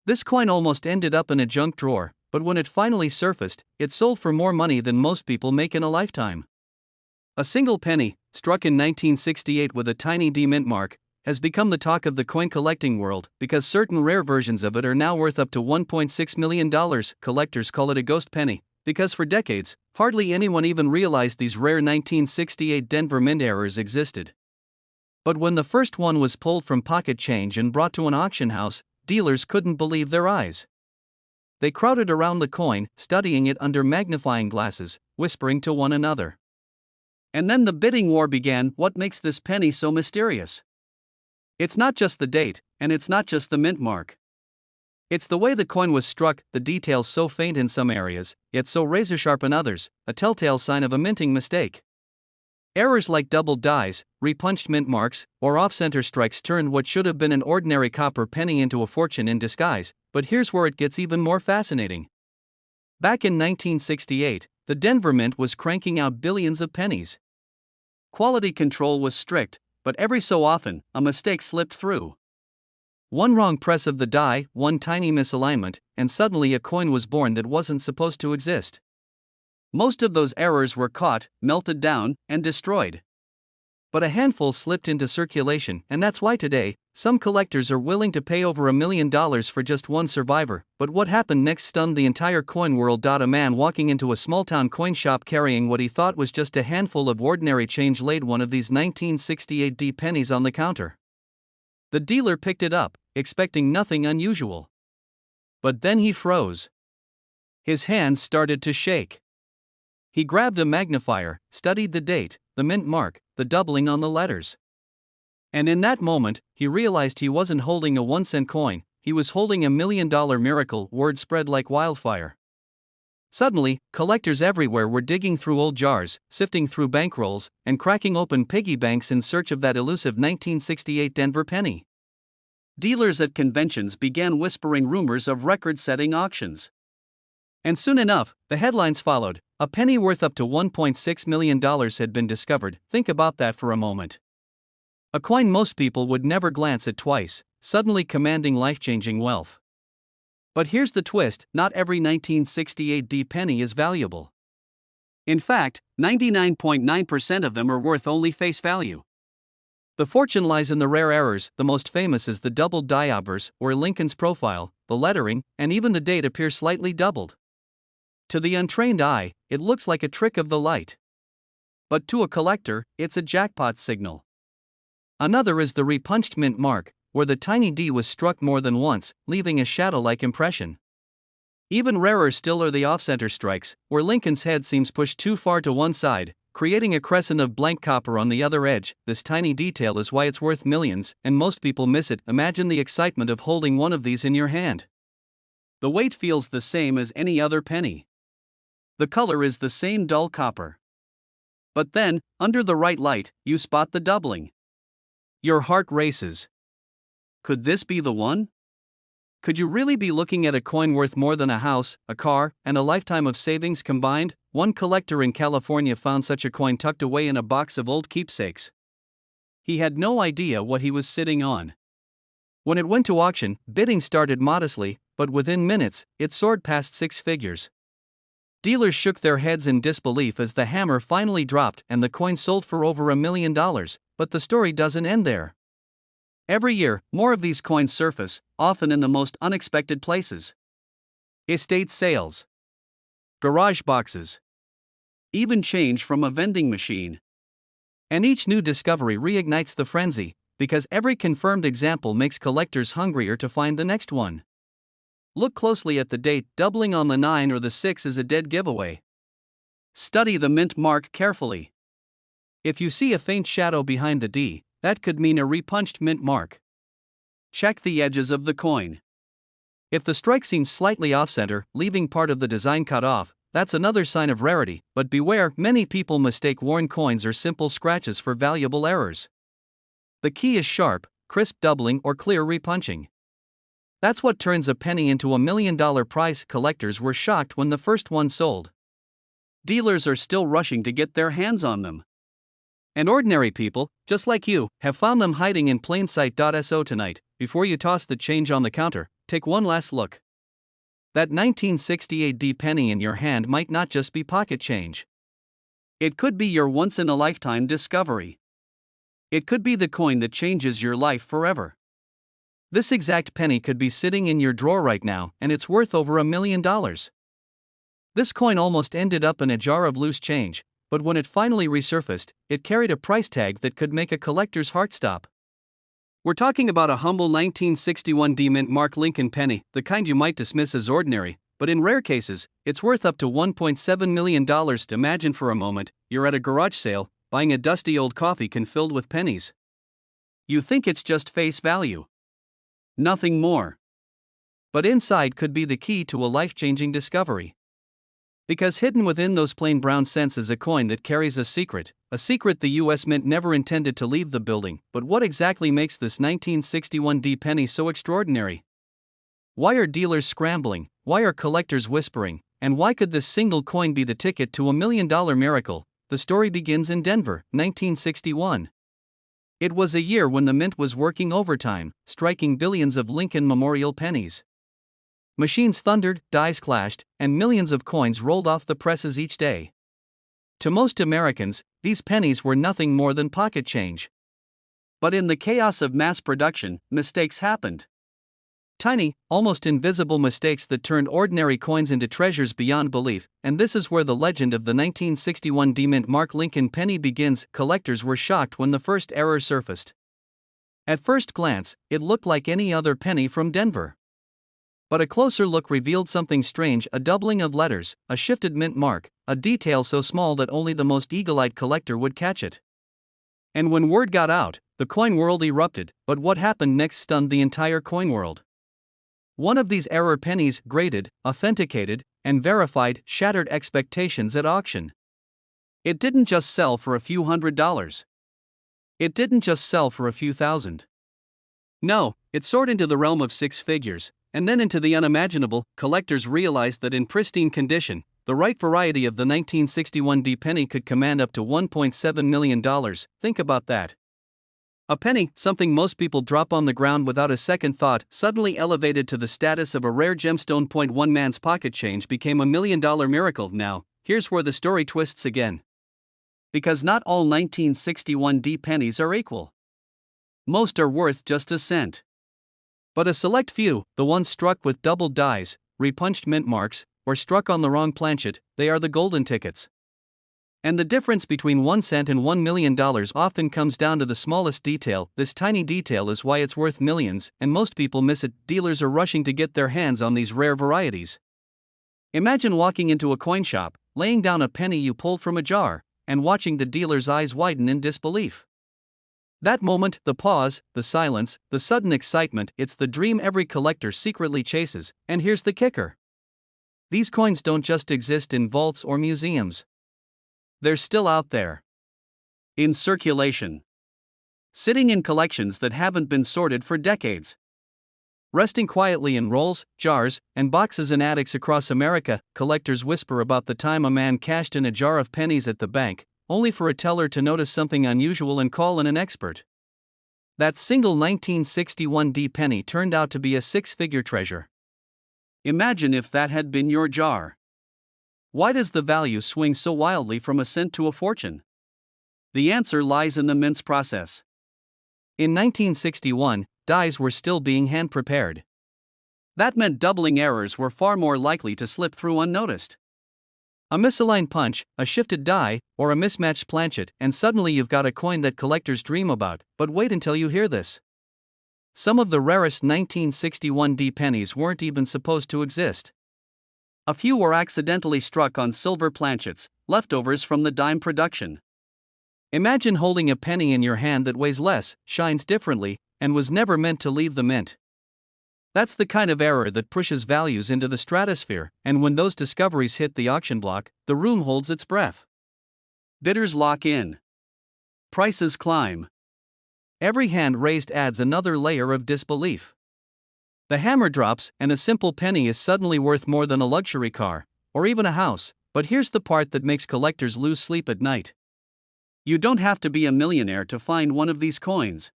This coin almost ended up in a junk drawer, but when it finally surfaced, it sold for more money than most people make in a lifetime. A single penny, struck in 1968 with a tiny D mint mark, has become the talk of the coin collecting world because certain rare versions of it are now worth up to $1.6 million. Collectors call it a ghost penny, because for decades, hardly anyone even realized these rare 1968 Denver mint errors existed. But when the first one was pulled from pocket change and brought to an auction house, dealers couldn't believe their eyes. They crowded around the coin, studying it under magnifying glasses, whispering to one another. And then the bidding war began. What makes this penny so mysterious? It's not just the date, and it's not just the mint mark. It's the way the coin was struck, the details so faint in some areas, yet so razor-sharp in others, a telltale sign of a minting mistake. Errors like doubled dies, repunched mint marks, or off-center strikes turned what should have been an ordinary copper penny into a fortune in disguise, but here's where it gets even more fascinating. Back in 1968, the Denver Mint was cranking out billions of pennies. Quality control was strict, but every so often, a mistake slipped through. One wrong press of the die, one tiny misalignment, and suddenly a coin was born that wasn't supposed to exist. Most of those errors were caught, melted down, and destroyed. But a handful slipped into circulation, and that's why today, some collectors are willing to pay over $1 million for just one survivor. But what happened next stunned the entire coin world. A man walking into a small-town coin shop carrying what he thought was just a handful of ordinary change laid one of these 1968 D pennies on the counter. The dealer picked it up, expecting nothing unusual. But then he froze. His hands started to shake. He grabbed a magnifier, studied the date, the mint mark, the doubling on the letters. And in that moment, he realized he wasn't holding a 1-cent coin, he was holding $1 million miracle. Word spread like wildfire. Suddenly, collectors everywhere were digging through old jars, sifting through bankrolls, and cracking open piggy banks in search of that elusive 1968 Denver penny. Dealers at conventions began whispering rumors of record-setting auctions. And soon enough, the headlines followed. A penny worth up to $1.6 million had been discovered. Think about that for a moment. A coin most people would never glance at twice, suddenly commanding life-changing wealth. But here's the twist, not every 1968 D penny is valuable. In fact, 99.9% of them are worth only face value. The fortune lies in the rare errors. The most famous is the doubled die obverse, where Lincoln's profile, the lettering, and even the date appear slightly doubled. To the untrained eye, it looks like a trick of the light. But to a collector, it's a jackpot signal. Another is the repunched mint mark, where the tiny D was struck more than once, leaving a shadow-like impression. Even rarer still are the off-center strikes, where Lincoln's head seems pushed too far to one side, creating a crescent of blank copper on the other edge. This tiny detail is why it's worth millions, and most people miss it. Imagine the excitement of holding one of these in your hand. The weight feels the same as any other penny. The color is the same dull copper. But then, under the right light, you spot the doubling. Your heart races. Could this be the one? Could you really be looking at a coin worth more than a house, a car, and a lifetime of savings combined? One collector in California found such a coin tucked away in a box of old keepsakes. He had no idea what he was sitting on. When it went to auction, bidding started modestly, but within minutes, it soared past 6 figures. Dealers shook their heads in disbelief as the hammer finally dropped and the coin sold for over $1 million, but the story doesn't end there. Every year, more of these coins surface, often in the most unexpected places. Estate sales, garage boxes, even change from a vending machine. And each new discovery reignites the frenzy, because every confirmed example makes collectors hungrier to find the next one. Look closely at the date. Doubling on the 9 or the 6 is a dead giveaway. Study the mint mark carefully. If you see a faint shadow behind the D, that could mean a repunched mint mark. Check the edges of the coin. If the strike seems slightly off-center, leaving part of the design cut off, that's another sign of rarity. But beware, many people mistake worn coins or simple scratches for valuable errors. The key is sharp, crisp doubling or clear repunching. That's what turns a penny into $1 million prize. Collectors were shocked when the first one sold. Dealers are still rushing to get their hands on them. And ordinary people, just like you, have found them hiding in plain sight. So tonight, before you toss the change on the counter, take one last look. That 1968 D penny in your hand might not just be pocket change. It could be your once-in-a-lifetime discovery. It could be the coin that changes your life forever. This exact penny could be sitting in your drawer right now, and it's worth over $1 million. This coin almost ended up in a jar of loose change, but when it finally resurfaced, it carried a price tag that could make a collector's heart stop. We're talking about a humble 1961 D mint mark Lincoln penny, the kind you might dismiss as ordinary, but in rare cases, it's worth up to $1.7 million. Imagine for a moment, you're at a garage sale, buying a dusty old coffee can filled with pennies. You think it's just face value. Nothing more. But inside could be the key to a life-changing discovery. Because hidden within those plain brown cents is a coin that carries a secret the US Mint never intended to leave the building. But what exactly makes this 1961 D penny so extraordinary? Why are dealers scrambling? Why are collectors whispering? And why could this single coin be the ticket to $1 million miracle? The story begins in Denver, 1961. It was a year when the mint was working overtime, striking billions of Lincoln Memorial pennies. Machines thundered, dies clashed, and millions of coins rolled off the presses each day. To most Americans, these pennies were nothing more than pocket change. But in the chaos of mass production, mistakes happened. Tiny, almost invisible mistakes that turned ordinary coins into treasures beyond belief, and this is where the legend of the 1961 D mint mark Lincoln penny begins. Collectors were shocked when the first error surfaced. At first glance, it looked like any other penny from Denver. But a closer look revealed something strange: a doubling of letters, a shifted mint mark, a detail so small that only the most eagle-eyed collector would catch it. And when word got out, the coin world erupted. But what happened next stunned the entire coin world. One of these error pennies, graded, authenticated, and verified, shattered expectations at auction. It didn't just sell for a few $100s. It didn't just sell for a few thousand. No, it soared into the realm of six figures, and then into the unimaginable. Collectors realized that in pristine condition, the right variety of the 1961 D penny could command up to $1.7 million. Think about that. A penny, something most people drop on the ground without a second thought, suddenly elevated to the status of a rare gemstone. One man's pocket change became $1 million miracle. Now, here's where the story twists again. Because not all 1961 D pennies are equal. Most are worth just a cent. But a select few, the ones struck with doubled dies, repunched mint marks, or struck on the wrong planchet, they are the golden tickets. And the difference between 1 cent and $1 million often comes down to the smallest detail. This tiny detail is why it's worth millions, and most people miss it. Dealers are rushing to get their hands on these rare varieties. Imagine walking into a coin shop, laying down a penny you pulled from a jar, and watching the dealer's eyes widen in disbelief. That moment, the pause, the silence, the sudden excitement, it's the dream every collector secretly chases. And here's the kicker. These coins don't just exist in vaults or museums. They're still out there. In circulation. Sitting in collections that haven't been sorted for decades. Resting quietly in rolls, jars, and boxes in attics across America. Collectors whisper about the time a man cashed in a jar of pennies at the bank, only for a teller to notice something unusual and call in an expert. That single 1961 D penny turned out to be a six-figure treasure. Imagine if that had been your jar. Why does the value swing so wildly from a cent to a fortune? The answer lies in the mint's process. In 1961, dies were still being hand-prepared. That meant doubling errors were far more likely to slip through unnoticed. A misaligned punch, a shifted die, or a mismatched planchet, and suddenly you've got a coin that collectors dream about. But wait until you hear this. Some of the rarest 1961 D pennies weren't even supposed to exist. A few were accidentally struck on silver planchets, leftovers from the dime production. Imagine holding a penny in your hand that weighs less, shines differently, and was never meant to leave the mint. That's the kind of error that pushes values into the stratosphere, and when those discoveries hit the auction block, the room holds its breath. Bidders lock in. Prices climb. Every hand raised adds another layer of disbelief. The hammer drops, and a simple penny is suddenly worth more than a luxury car, or even a house. But here's the part that makes collectors lose sleep at night. You don't have to be a millionaire to find one of these coins.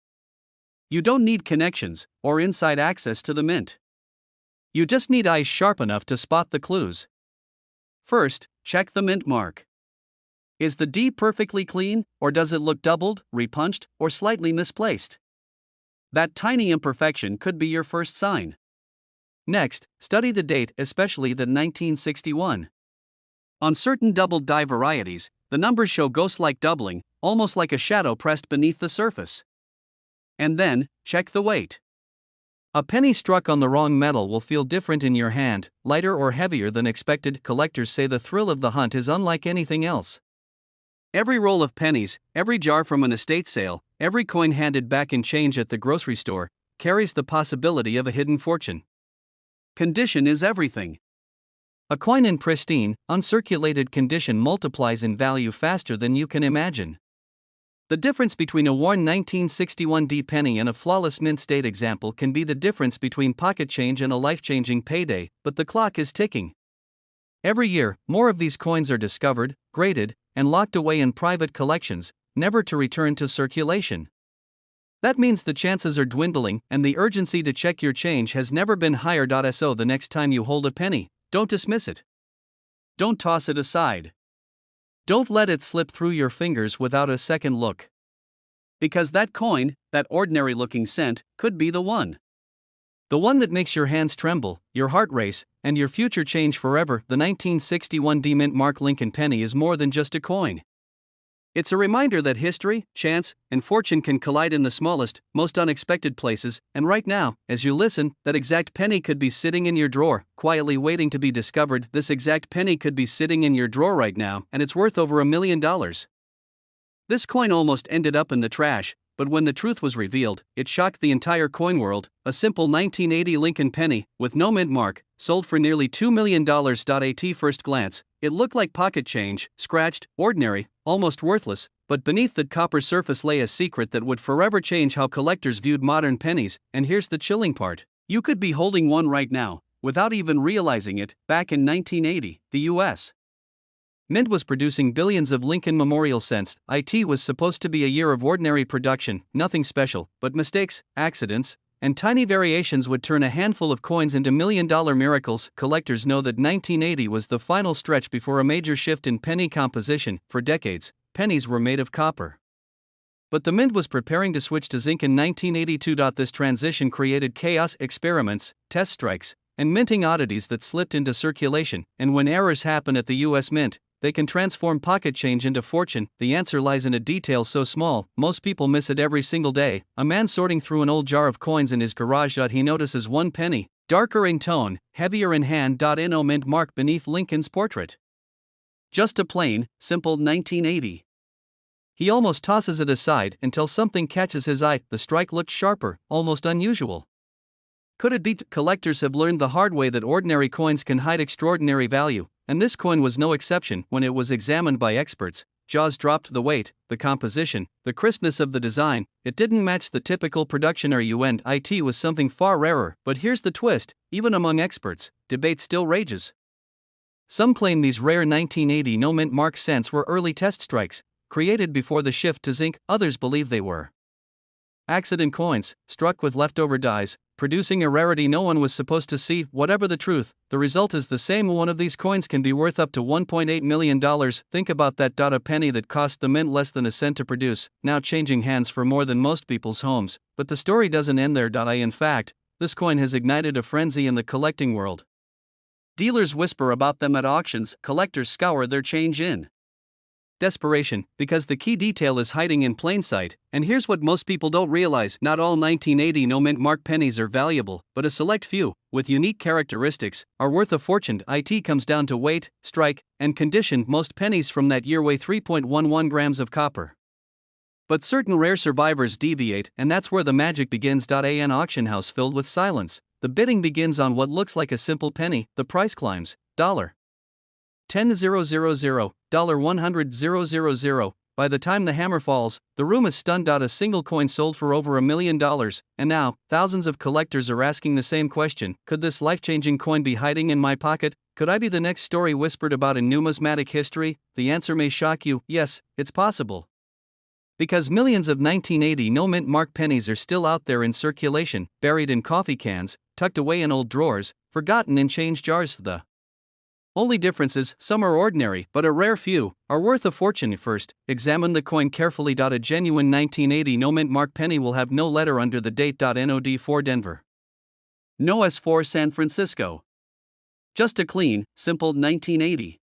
You don't need connections or inside access to the mint. You just need eyes sharp enough to spot the clues. First, check the mint mark. Is the D perfectly clean, or does it look doubled, repunched, or slightly misplaced? That tiny imperfection could be your first sign. Next, study the date, especially the 1961. On certain doubled die varieties, the numbers show ghost-like doubling, almost like a shadow pressed beneath the surface. And then, check the weight. A penny struck on the wrong metal will feel different in your hand, lighter or heavier than expected. Collectors say the thrill of the hunt is unlike anything else. Every roll of pennies, every jar from an estate sale, every coin handed back in change at the grocery store, carries the possibility of a hidden fortune. Condition is everything. A coin in pristine, uncirculated condition multiplies in value faster than you can imagine. The difference between a worn 1961 D penny and a flawless mint state example can be the difference between pocket change and a life-changing payday, but the clock is ticking. Every year, more of these coins are discovered, graded, and locked away in private collections, never to return to circulation. That means the chances are dwindling, and the urgency to check your change has never been higher. So the next time you hold a penny, don't dismiss it. Don't toss it aside. Don't let it slip through your fingers without a second look. Because that coin, that ordinary-looking cent, could be the one. The one that makes your hands tremble, your heart race, and your future change forever. The 1961 D mint mark Lincoln penny is more than just a coin. It's a reminder that history, chance, and fortune can collide in the smallest, most unexpected places, and right now, as you listen, that exact penny could be sitting in your drawer, quietly waiting to be discovered. This exact penny could be sitting in your drawer right now, and it's worth over $1 million. This coin almost ended up in the trash, but when the truth was revealed, it shocked the entire coin world. A simple 1980 Lincoln penny, with no mint mark, sold for nearly $2 million. At first glance, it looked like pocket change, scratched, ordinary, almost worthless, but beneath the copper surface lay a secret that would forever change how collectors viewed modern pennies. And here's the chilling part: you could be holding one right now, without even realizing it. Back in 1980, the U.S. Mint was producing billions of Lincoln Memorial cents. It was supposed to be a year of ordinary production, nothing special, but mistakes, accidents, and tiny variations would turn a handful of coins into million-dollar miracles. Collectors know that 1980 was the final stretch before a major shift in penny composition. For decades, pennies were made of copper. But the mint was preparing to switch to zinc in 1982. This transition created chaos, experiments, test strikes, and minting oddities that slipped into circulation. And when errors happen at the U.S. Mint, they can transform pocket change into fortune. The answer lies in a detail so small, most people miss it every single day. A man sorting through an old jar of coins in his garage. He notices one penny, darker in tone, heavier in hand. No mint mark beneath Lincoln's portrait. Just a plain, simple 1980. He almost tosses it aside until something catches his eye. The strike looked sharper, almost unusual. Could it be? Collectors have learned the hard way that ordinary coins can hide extraordinary value, and this coin was no exception. When it was examined by experts, jaws dropped. The weight, the composition, the crispness of the design, it didn't match the typical production RUN. It was something far rarer. But here's the twist: even among experts, debate still rages. Some claim these rare 1980 no mint mark cents were early test strikes, created before the shift to zinc. Others believe they were accident coins, struck with leftover dies, producing a rarity no one was supposed to see. Whatever the truth, the result is the same. One of these coins can be worth up to $1.8 million. Think about that. A penny that cost the mint less than a cent to produce, now changing hands for more than most people's homes. But the story doesn't end there. In fact, this coin has ignited a frenzy in the collecting world. Dealers whisper about them at auctions, collectors scour their change in desperation, because the key detail is hiding in plain sight. And here's what most people don't realize: not all 1980 no mint mark pennies are valuable, but a select few, with unique characteristics, are worth a fortune. It comes down to weight, strike, and condition. Most pennies from that year weigh 3.11 grams of copper. But certain rare survivors deviate, and that's where the magic begins. An auction house filled with silence. The bidding begins on what looks like a simple penny. The price climbs. $10,000, $100,000. By the time the hammer falls, the room is stunned. A single coin sold for over $1 million, and now, thousands of collectors are asking the same question: could this life-changing coin be hiding in my pocket? Could I be the next story whispered about in numismatic history? The answer may shock you: yes, it's possible. Because millions of 1980 no-mint mark pennies are still out there in circulation, buried in coffee cans, tucked away in old drawers, forgotten in change jars. The only difference is, some are ordinary, but a rare few are worth a fortune. First, examine the coin carefully. A genuine 1980 no-mint mark penny will have no letter under the date. NOD for Denver. No S for San Francisco. Just a clean, simple 1980.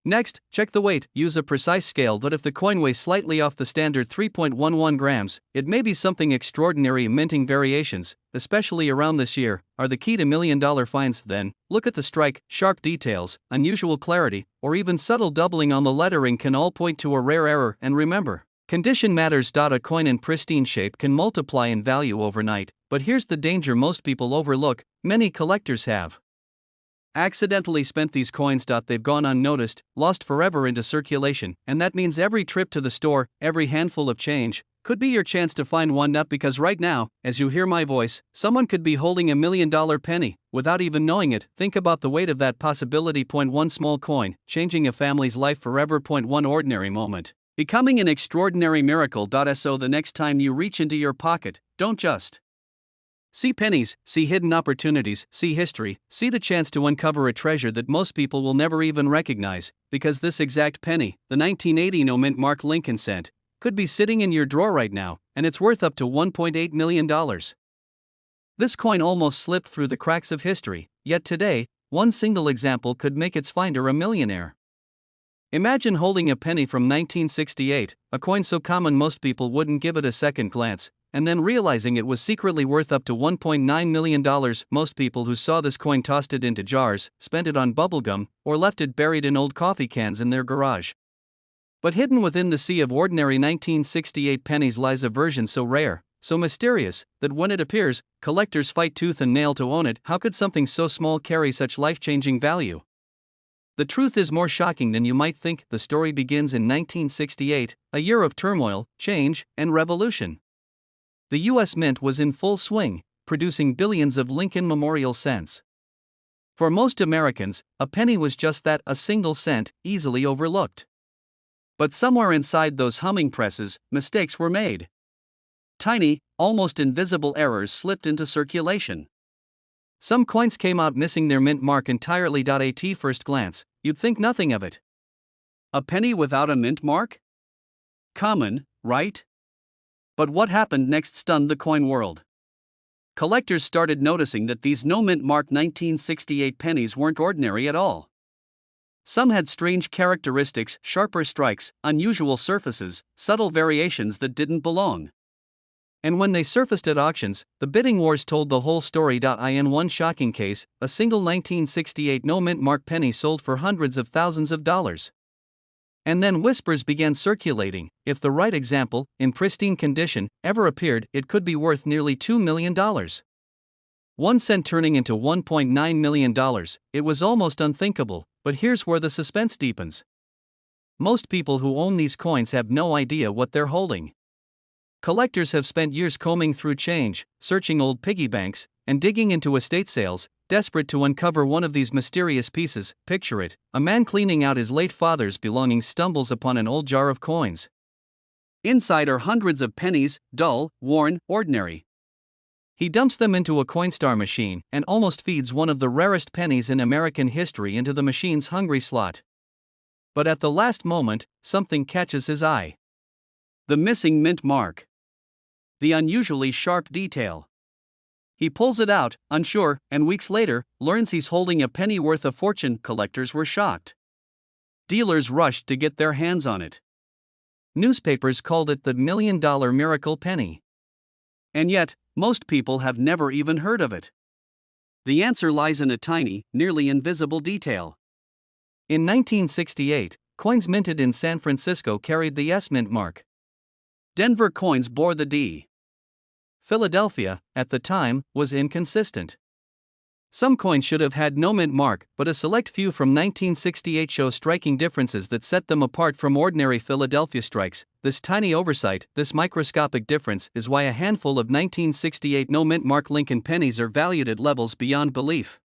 Next, check the weight. Use a precise scale. But if the coin weighs slightly off the standard 3.11 grams, it may be something extraordinary. Minting variations, especially around this year, are the key to million-dollar finds. Then, look at the strike, sharp details, unusual clarity, or even subtle doubling on the lettering can all point to a rare error. And remember, condition matters. A coin in pristine shape can multiply in value overnight, but here's the danger most people overlook: many collectors have accidentally spent these coins. They've gone unnoticed, lost forever into circulation, and that means every trip to the store, every handful of change, could be your chance to find one. Because right now, as you hear my voice, someone could be holding a $1 million penny, without even knowing it. Think about the weight of that possibility. One small coin, changing a family's life forever. One ordinary moment, becoming an extraordinary miracle. So the next time you reach into your pocket, don't just see pennies, see hidden opportunities, see history, see the chance to uncover a treasure that most people will never even recognize, because this exact penny, the 1980 no-mint mark Lincoln cent, could be sitting in your drawer right now, and it's worth up to $1.8 million. This coin almost slipped through the cracks of history, yet today, one single example could make its finder a millionaire. Imagine holding a penny from 1968, a coin so common most people wouldn't give it a second glance, and then realizing it was secretly worth up to $1.9 million. Most people who saw this coin tossed it into jars, spent it on bubblegum, or left it buried in old coffee cans in their garage. But hidden within the sea of ordinary 1968 pennies lies a version so rare, so mysterious, that when it appears, collectors fight tooth and nail to own it. How could something so small carry such life-changing value? The truth is more shocking than you might think. The story begins in 1968, a year of turmoil, change, and revolution. The U.S. Mint was in full swing, producing billions of Lincoln Memorial cents. For most Americans, a penny was just that, a single cent, easily overlooked. But somewhere inside those humming presses, mistakes were made. Tiny, almost invisible errors slipped into circulation. Some coins came out missing their mint mark entirely. At first glance, you'd think nothing of it. A penny without a mint mark? Common, right? But what happened next stunned the coin world. Collectors started noticing that these no-mint mark 1968 pennies weren't ordinary at all. Some had strange characteristics, sharper strikes, unusual surfaces, subtle variations that didn't belong. And when they surfaced at auctions, the bidding wars told the whole story. In one shocking case, a single 1968 no-mint mark penny sold for hundreds of thousands of dollars. And then whispers began circulating: if the right example, in pristine condition, ever appeared, it could be worth nearly $2 million. 1 cent turning into $1.9 million, it was almost unthinkable, but here's where the suspense deepens. Most people who own these coins have no idea what they're holding. Collectors have spent years combing through change, searching old piggy banks, and digging into estate sales, desperate to uncover one of these mysterious pieces. Picture it: a man cleaning out his late father's belongings stumbles upon an old jar of coins. Inside are hundreds of pennies, dull, worn, ordinary. He dumps them into a Coinstar machine and almost feeds one of the rarest pennies in American history into the machine's hungry slot. But at the last moment, something catches his eye. The missing mint mark. The unusually sharp detail. He pulls it out, unsure, and weeks later, learns he's holding a penny worth a fortune. Collectors were shocked. Dealers rushed to get their hands on it. Newspapers called it the $1 million miracle penny. And yet, most people have never even heard of it. The answer lies in a tiny, nearly invisible detail. In 1968, coins minted in San Francisco carried the S mint mark. Denver coins bore the D. Philadelphia, at the time, was inconsistent. Some coins should have had no mint mark, but a select few from 1968 show striking differences that set them apart from ordinary Philadelphia strikes. This tiny oversight, this microscopic difference, is why a handful of 1968 no mint mark Lincoln pennies are valued at levels beyond belief.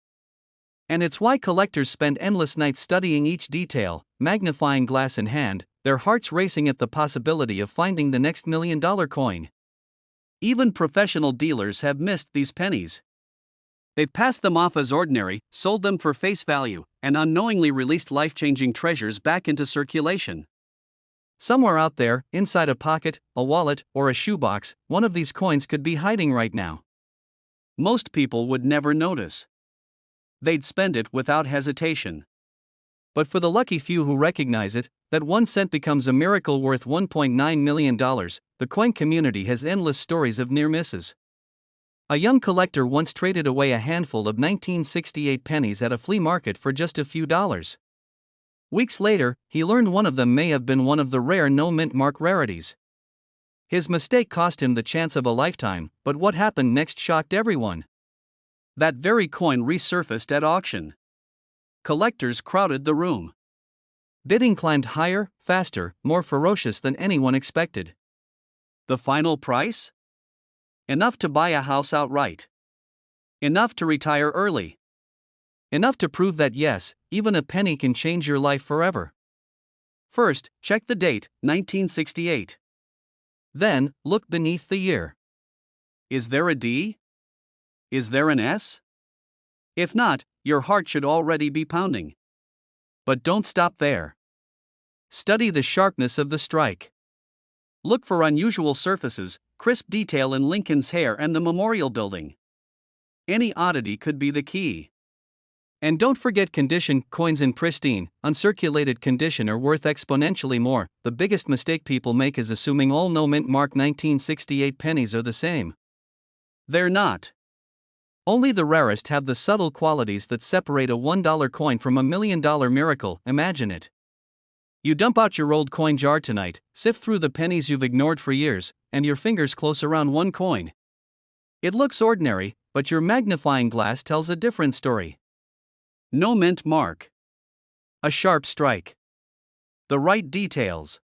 And it's why collectors spend endless nights studying each detail, magnifying glass in hand, their hearts racing at the possibility of finding the next $1 million coin. Even professional dealers have missed these pennies. They've passed them off as ordinary, sold them for face value, and unknowingly released life-changing treasures back into circulation. Somewhere out there, inside a pocket, a wallet, or a shoebox, one of these coins could be hiding right now. Most people would never notice. They'd spend it without hesitation. But for the lucky few who recognize it, that 1 cent becomes a miracle worth $1.9 million. The coin community has endless stories of near misses. A young collector once traded away a handful of 1968 pennies at a flea market for just a few dollars. Weeks later, he learned one of them may have been one of the rare no-mint mark rarities. His mistake cost him the chance of a lifetime, but what happened next shocked everyone. That very coin resurfaced at auction. Collectors crowded the room. Bidding climbed higher, faster, more ferocious than anyone expected. The final price? Enough to buy a house outright. Enough to retire early. Enough to prove that yes, even a penny can change your life forever. First, check the date, 1968. Then, look beneath the year. Is there a D? Is there an S? If not, your heart should already be pounding. But don't stop there. Study the sharpness of the strike. Look for unusual surfaces, crisp detail in Lincoln's hair and the memorial building. Any oddity could be the key. And don't forget condition. Coins in pristine, uncirculated condition are worth exponentially more. The biggest mistake people make is assuming all no-mint mark 1968 pennies are the same. They're not. Only the rarest have the subtle qualities that separate a $1 coin from a $1 million miracle. Imagine it. You dump out your old coin jar tonight, sift through the pennies you've ignored for years, and your fingers close around one coin. It looks ordinary, but your magnifying glass tells a different story. No mint mark. A sharp strike. The right details.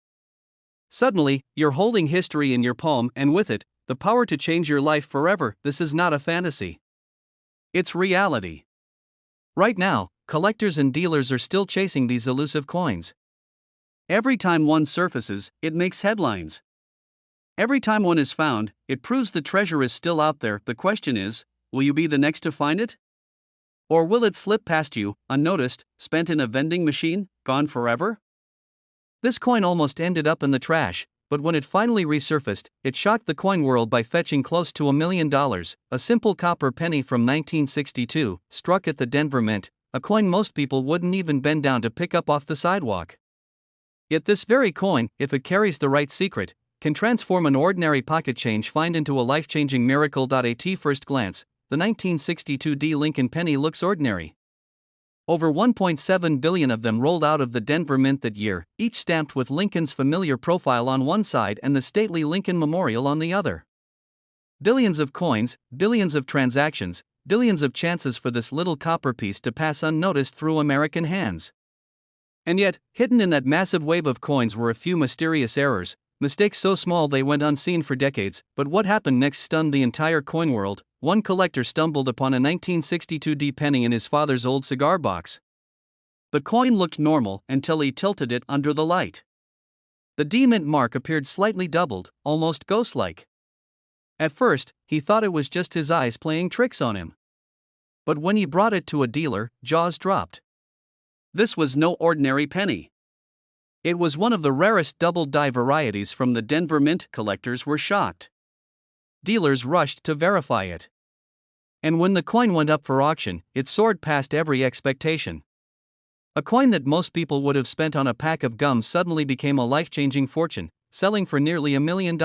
Suddenly, you're holding history in your palm, and with it, the power to change your life forever. This is not a fantasy. It's reality. Right now, collectors and dealers are still chasing these elusive coins. Every time one surfaces, it makes headlines. Every time one is found, it proves the treasure is still out there. The question is, will you be the next to find it? Or will it slip past you, unnoticed, spent in a vending machine, gone forever? This coin almost ended up in the trash, but when it finally resurfaced, it shocked the coin world by fetching close to $1 million. A simple copper penny from 1962, struck at the Denver Mint, a coin most people wouldn't even bend down to pick up off the sidewalk. Yet this very coin, if it carries the right secret, can transform an ordinary pocket change find into a life-changing miracle. At first glance, the 1962 D Lincoln penny looks ordinary. Over 1.7 billion of them rolled out of the Denver Mint that year, each stamped with Lincoln's familiar profile on one side and the stately Lincoln Memorial on the other. Billions of coins, billions of transactions, billions of chances for this little copper piece to pass unnoticed through American hands. And yet, hidden in that massive wave of coins were a few mysterious errors, mistakes so small they went unseen for decades. But what happened next stunned the entire coin world. One collector stumbled upon a 1962 D penny in his father's old cigar box. The coin looked normal until he tilted it under the light. The D mint mark appeared slightly doubled, almost ghost-like. At first, he thought it was just his eyes playing tricks on him. But when he brought it to a dealer, jaws dropped. This was no ordinary penny. It was one of the rarest double-die varieties from the Denver Mint. Collectors were shocked. Dealers rushed to verify it. And when the coin went up for auction, it soared past every expectation. A coin that most people would have spent on a pack of gum suddenly became a life-changing fortune, selling for nearly $1 million.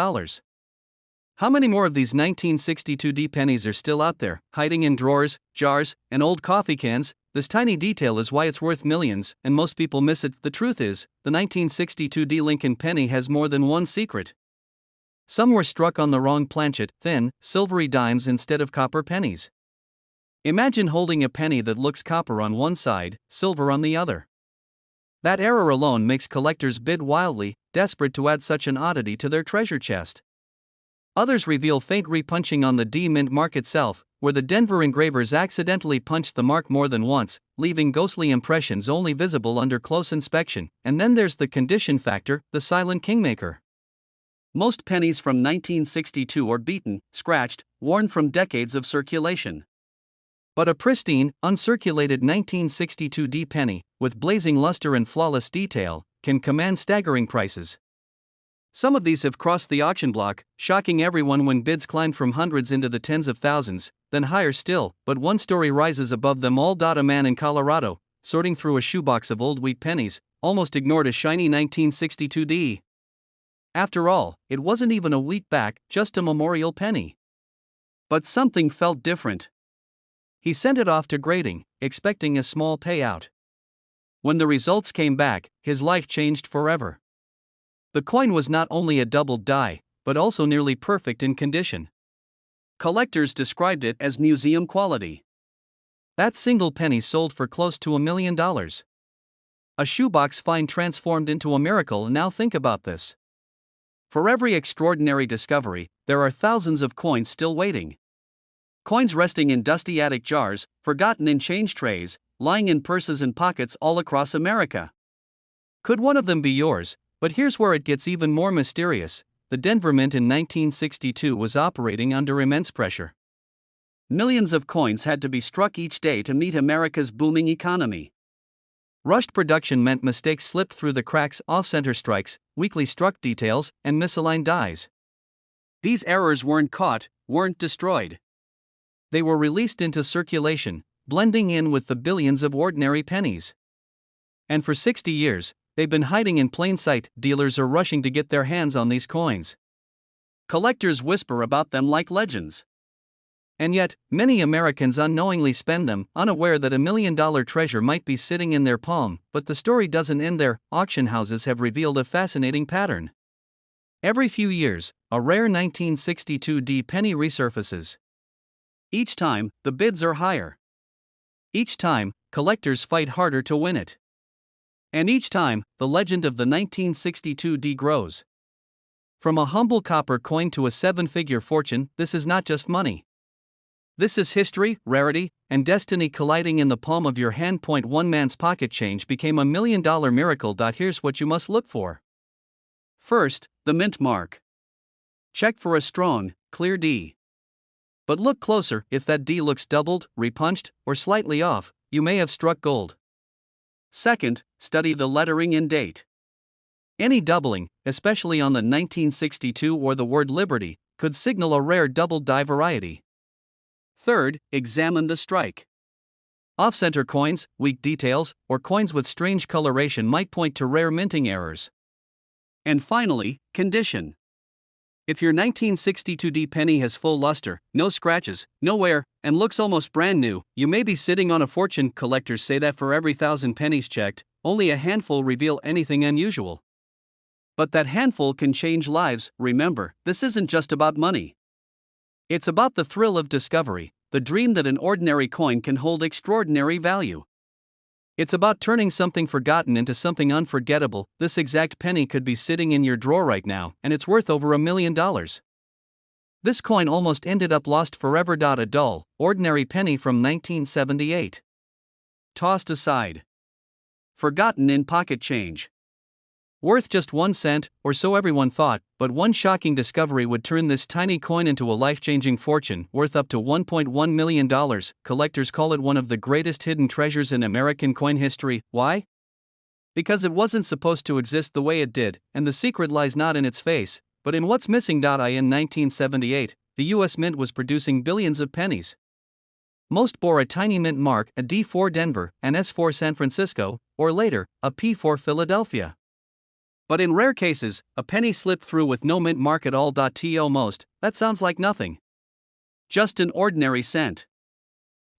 How many more of these 1962 D pennies are still out there, hiding in drawers, jars, and old coffee cans? This tiny detail is why it's worth millions, and most people miss it. The truth is, the 1962 D Lincoln penny has more than one secret. Some were struck on the wrong planchet, thin, silvery dimes instead of copper pennies. Imagine holding a penny that looks copper on one side, silver on the other. That error alone makes collectors bid wildly, desperate to add such an oddity to their treasure chest. Others reveal faint repunching on the D mint mark itself, where the Denver engravers accidentally punched the mark more than once, leaving ghostly impressions only visible under close inspection. And then there's the condition factor, the silent kingmaker. Most pennies from 1962 are beaten, scratched, worn from decades of circulation. But a pristine, uncirculated 1962 penny, with blazing luster and flawless detail, can command staggering prices. Some of these have crossed the auction block, shocking everyone when bids climb from hundreds into the tens of thousands, then higher still, but one story rises above them all. A man in Colorado, sorting through a shoebox of old wheat pennies, almost ignored a shiny 1962 After all, it wasn't even a wheat back, just a memorial penny. But something felt different. He sent it off to grading, expecting a small payout. When the results came back, his life changed forever. The coin was not only a doubled die, but also nearly perfect in condition. Collectors described it as museum quality. That single penny sold for close to $1 million. A shoebox find transformed into a miracle. Now think about this. For every extraordinary discovery, there are thousands of coins still waiting. Coins resting in dusty attic jars, forgotten in change trays, lying in purses and pockets all across America. Could one of them be yours? But here's where it gets even more mysterious. The Denver Mint in 1962 was operating under immense pressure. Millions of coins had to be struck each day to meet America's booming economy. Rushed production meant mistakes slipped through the cracks, off-center strikes, weakly struck details, and misaligned dies. These errors weren't caught, weren't destroyed. They were released into circulation, blending in with the billions of ordinary pennies. And for 60 years, they've been hiding in plain sight. Dealers are rushing to get their hands on these coins. Collectors whisper about them like legends. And yet, many Americans unknowingly spend them, unaware that $1 million treasure might be sitting in their palm. But the story doesn't end there. Auction houses have revealed a fascinating pattern. Every few years, a rare 1962 penny resurfaces. Each time, the bids are higher. Each time, collectors fight harder to win it. And each time, the legend of the 1962 grows. From a humble copper coin to a seven-figure fortune, this is not just money. This is history, rarity, and destiny colliding in the palm of your hand. One man's pocket change became $1 million miracle. Here's what you must look for. First, the mint mark. Check for a strong, clear D. But look closer. If that D looks doubled, repunched, or slightly off, you may have struck gold. Second, study the lettering and date. Any doubling, especially on the 1962 or the word Liberty, could signal a rare double die variety. Third, examine the strike. Off-center coins, weak details, or coins with strange coloration might point to rare minting errors. And finally, condition. If your 1962 penny has full luster, no scratches, no wear, and looks almost brand new, you may be sitting on a fortune. Collectors say that for every 1,000 pennies checked, only a handful reveal anything unusual. But that handful can change lives. Remember, this isn't just about money. It's about the thrill of discovery, the dream that an ordinary coin can hold extraordinary value. It's about turning something forgotten into something unforgettable. This exact penny could be sitting in your drawer right now, and it's worth over $1 million. This coin almost ended up lost forever. A dull, ordinary penny from 1978. Tossed aside. Forgotten in pocket change. Worth just 1 cent, or so everyone thought, but one shocking discovery would turn this tiny coin into a life-changing fortune, worth up to $1.1 million. Collectors call it one of the greatest hidden treasures in American coin history. Why? Because it wasn't supposed to exist the way it did, and the secret lies not in its face, but in what's missing. In 1978, the U.S. Mint was producing billions of pennies. Most bore a tiny mint mark, a D for Denver, an S for San Francisco, or later, a P for Philadelphia. But in rare cases, a penny slipped through with no mint mark at all. To most, that sounds like nothing. Just an ordinary cent.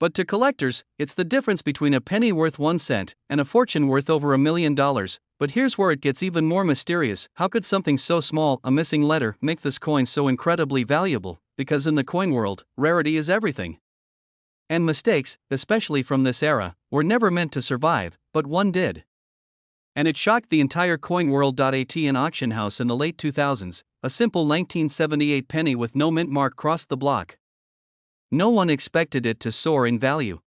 But to collectors, it's the difference between a penny worth 1 cent and a fortune worth over $1 million. But here's where it gets even more mysterious. How could something so small, a missing letter, make this coin so incredibly valuable? Because in the coin world, rarity is everything. And mistakes, especially from this era, were never meant to survive, but one did. And it shocked the entire coin world. At an auction house in the late 2000s, a simple 1978 penny with no mint mark crossed the block. No one expected it to soar in value.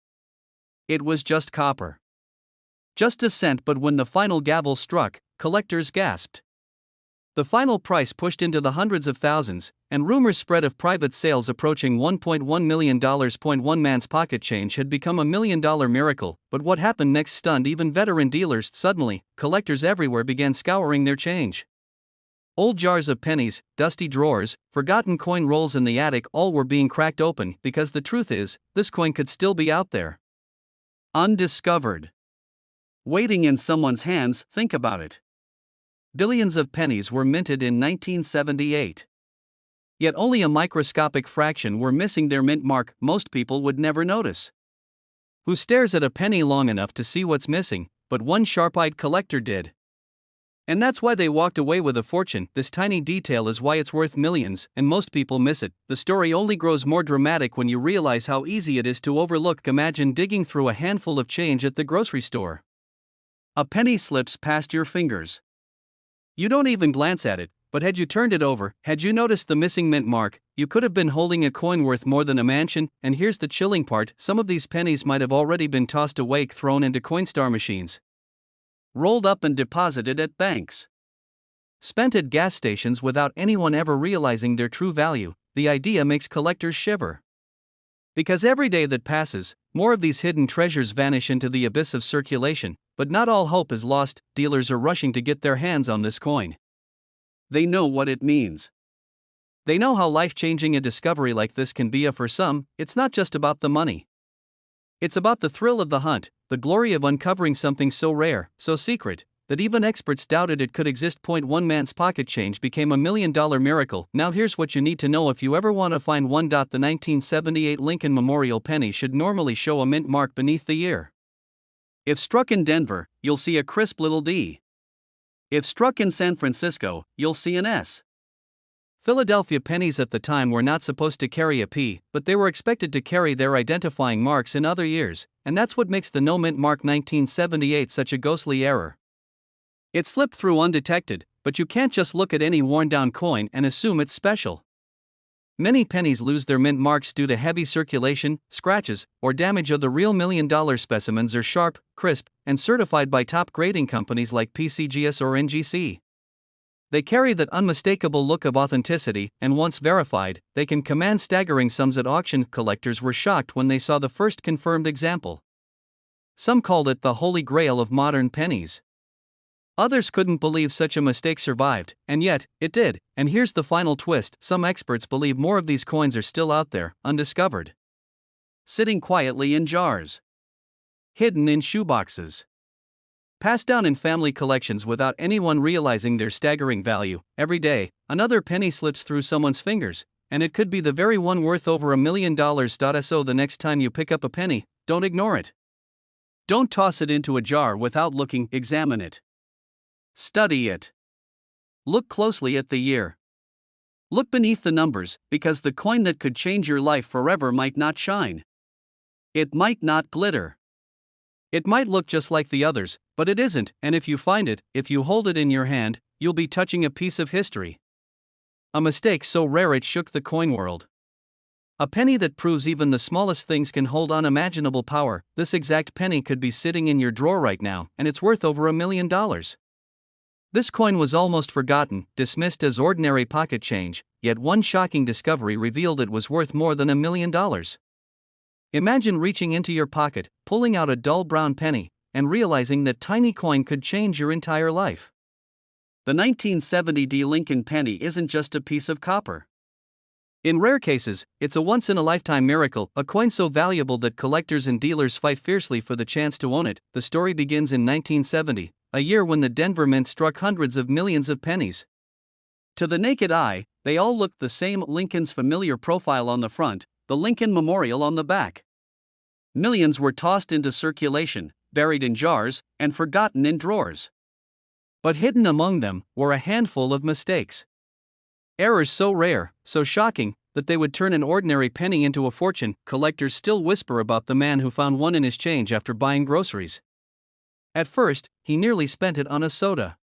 It was just copper. Just a cent, but when the final gavel struck, collectors gasped. The final price pushed into the hundreds of thousands, and rumors spread of private sales approaching $1.1 million. One man's pocket change had become a $1 million miracle, but what happened next stunned even veteran dealers. Suddenly, collectors everywhere began scouring their change. Old jars of pennies, dusty drawers, forgotten coin rolls in the attic, all were being cracked open because the truth is, this coin could still be out there. Undiscovered. Waiting in someone's hands. Think about it. Billions of pennies were minted in 1978. Yet only a microscopic fraction were missing their mint mark. Most people would never notice. Who stares at a penny long enough to see what's missing? But one sharp-eyed collector did. And that's why they walked away with a fortune. This tiny detail is why it's worth millions, and most people miss it. The story only grows more dramatic when you realize how easy it is to overlook. Imagine digging through a handful of change at the grocery store. A penny slips past your fingers. You don't even glance at it, but had you turned it over, had you noticed the missing mint mark, you could have been holding a coin worth more than a mansion. And here's the chilling part: some of these pennies might have already been tossed away, thrown into Coinstar machines, rolled up and deposited at banks, spent at gas stations without anyone ever realizing their true value. The idea makes collectors shiver. Because every day that passes, more of these hidden treasures vanish into the abyss of circulation. But not all hope is lost. Dealers are rushing to get their hands on this coin. They know what it means. They know how life-changing a discovery like this can be. For some, it's not just about the money. It's about the thrill of the hunt, the glory of uncovering something so rare, so secret, that even experts doubted it could exist. One man's pocket change became a $1 million miracle. Now here's what you need to know if you ever want to find one. The 1978 Lincoln Memorial penny should normally show a mint mark beneath the ear. If struck in Denver, you'll see a crisp little D. If struck in San Francisco, you'll see an S. Philadelphia pennies at the time were not supposed to carry a P, but they were expected to carry their identifying marks in other years, and that's what makes the no mint mark 1978 such a ghostly error. It slipped through undetected, but you can't just look at any worn-down coin and assume it's special. Many pennies lose their mint marks due to heavy circulation, scratches, or damage. Of the real $1 million specimens are sharp, crisp, and certified by top grading companies like PCGS or NGC. They carry that unmistakable look of authenticity, and once verified, they can command staggering sums at auction. Collectors were shocked when they saw the first confirmed example. Some called it the holy grail of modern pennies. Others couldn't believe such a mistake survived, and yet, it did. And here's the final twist: some experts believe more of these coins are still out there, undiscovered. Sitting quietly in jars. Hidden in shoeboxes. Passed down in family collections without anyone realizing their staggering value. Every day, another penny slips through someone's fingers, and it could be the very one worth over $1 million. So the next time you pick up a penny, don't ignore it. Don't toss it into a jar without looking. Examine it. Study it. Look closely at the year. Look beneath the numbers, because the coin that could change your life forever might not shine. It might not glitter. It might look just like the others, but it isn't. And if you find it, if you hold it in your hand, you'll be touching a piece of history. A mistake so rare it shook the coin world. A penny that proves even the smallest things can hold unimaginable power. This exact penny could be sitting in your drawer right now, and it's worth over $1 million. This coin was almost forgotten, dismissed as ordinary pocket change, yet one shocking discovery revealed it was worth more than $1 million. Imagine reaching into your pocket, pulling out a dull brown penny, and realizing that tiny coin could change your entire life. The 1970 Lincoln penny isn't just a piece of copper. In rare cases, it's a once-in-a-lifetime miracle, a coin so valuable that collectors and dealers fight fiercely for the chance to own it. The story begins in 1970, a year when the Denver Mint struck hundreds of millions of pennies. To the naked eye, they all looked the same: Lincoln's familiar profile on the front, the Lincoln Memorial on the back. Millions were tossed into circulation, buried in jars, and forgotten in drawers. But hidden among them were a handful of mistakes. Errors so rare, so shocking, that they would turn an ordinary penny into a fortune. Collectors still whisper about the man who found one in his change after buying groceries. At first, he nearly spent it on a soda.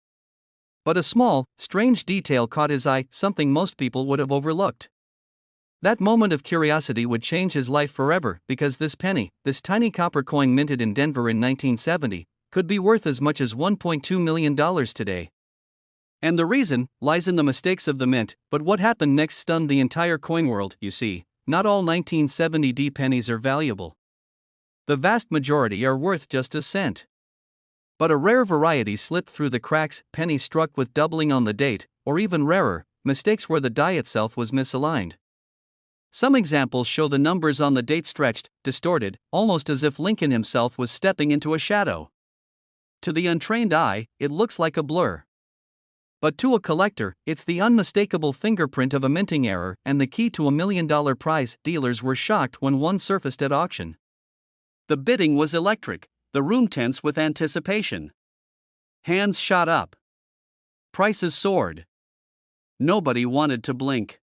But a small, strange detail caught his eye, something most people would have overlooked. That moment of curiosity would change his life forever, because this penny, this tiny copper coin minted in Denver in 1970, could be worth as much as $1.2 million today. And the reason lies in the mistakes of the mint, but what happened next stunned the entire coin world. You see, not all 1970 pennies are valuable. The vast majority are worth just a cent. But a rare variety slipped through the cracks, pennies struck with doubling on the date, or even rarer, mistakes where the die itself was misaligned. Some examples show the numbers on the date stretched, distorted, almost as if Lincoln himself was stepping into a shadow. To the untrained eye, it looks like a blur. But to a collector, it's the unmistakable fingerprint of a minting error and the key to $1 million prize. Dealers were shocked when one surfaced at auction. The bidding was electric, the room tense with anticipation. Hands shot up. Prices soared. Nobody wanted to blink.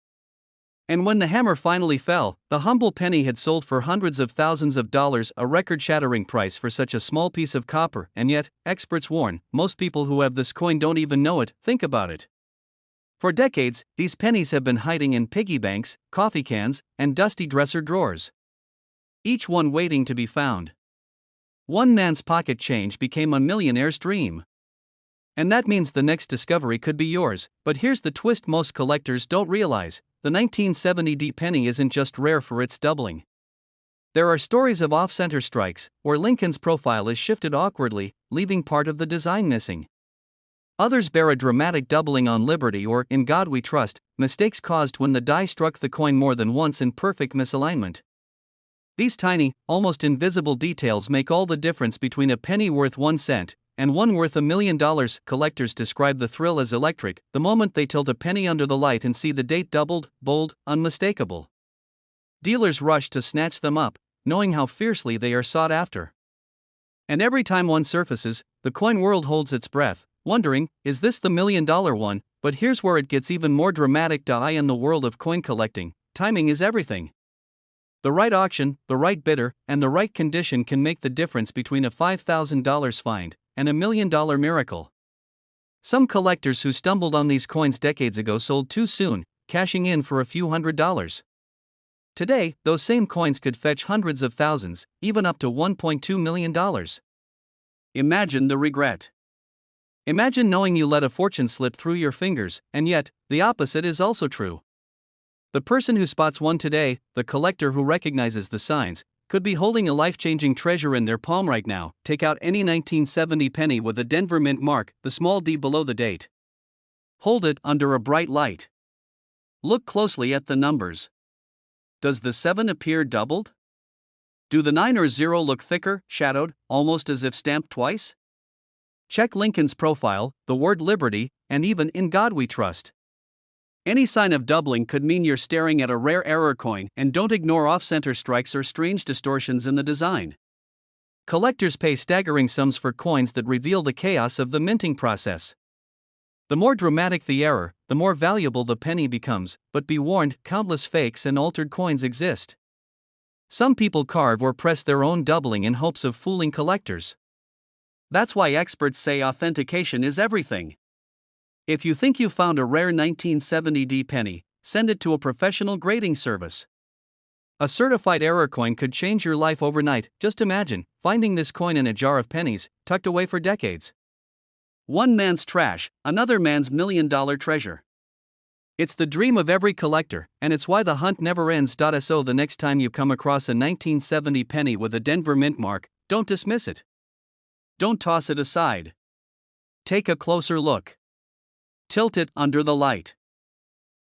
And when the hammer finally fell, the humble penny had sold for hundreds of thousands of dollars, a record-shattering price for such a small piece of copper. And yet, experts warn, most people who have this coin don't even know it. Think about it. For decades, these pennies have been hiding in piggy banks, coffee cans, and dusty dresser drawers. Each one waiting to be found. One man's pocket change became a millionaire's dream. And that means the next discovery could be yours. But here's the twist most collectors don't realize: the 1970 penny isn't just rare for its doubling. There are stories of off-center strikes, where Lincoln's profile is shifted awkwardly, leaving part of the design missing. Others bear a dramatic doubling on Liberty or In God We Trust, mistakes caused when the die struck the coin more than once in perfect misalignment. These tiny, almost invisible details make all the difference between a penny worth 1 cent and one worth $1 million. Collectors describe the thrill as electric, the moment they tilt a penny under the light and see the date doubled, bold, unmistakable. Dealers rush to snatch them up, knowing how fiercely they are sought after. And every time one surfaces, the coin world holds its breath, wondering, is this the $1 million one? But here's where it gets even more dramatic. In the world of coin collecting, timing is everything. The right auction, the right bidder, and the right condition can make the difference between a $5,000 find and $1 million miracle. Some collectors who stumbled on these coins decades ago sold too soon, cashing in for a few $100s. Today, those same coins could fetch hundreds of thousands, even up to $1.2 million. Imagine the regret. Imagine knowing you let a fortune slip through your fingers, and yet, the opposite is also true. The person who spots one today, the collector who recognizes the signs, could be holding a life-changing treasure in their palm right now. Take out any 1970 penny with a Denver mint mark, the small d below the date. Hold it under a bright light. Look closely at the numbers. Does the 7 appear doubled? Do the 9 or 0 look thicker, shadowed, almost as if stamped twice? Check Lincoln's profile, the word Liberty, and even In God We Trust. Any sign of doubling could mean you're staring at a rare error coin, and don't ignore off-center strikes or strange distortions in the design. Collectors pay staggering sums for coins that reveal the chaos of the minting process. The more dramatic the error, the more valuable the penny becomes, but be warned, countless fakes and altered coins exist. Some people carve or press their own doubling in hopes of fooling collectors. That's why experts say authentication is everything. If you think you found a rare 1970 penny, send it to a professional grading service. A certified error coin could change your life overnight. Just imagine finding this coin in a jar of pennies, tucked away for decades. One man's trash, another man's $1 million treasure. It's the dream of every collector, and it's why the hunt never ends. So the next time you come across a 1970 penny with a Denver mint mark, don't dismiss it. Don't toss it aside. Take a closer look. Tilt it under the light.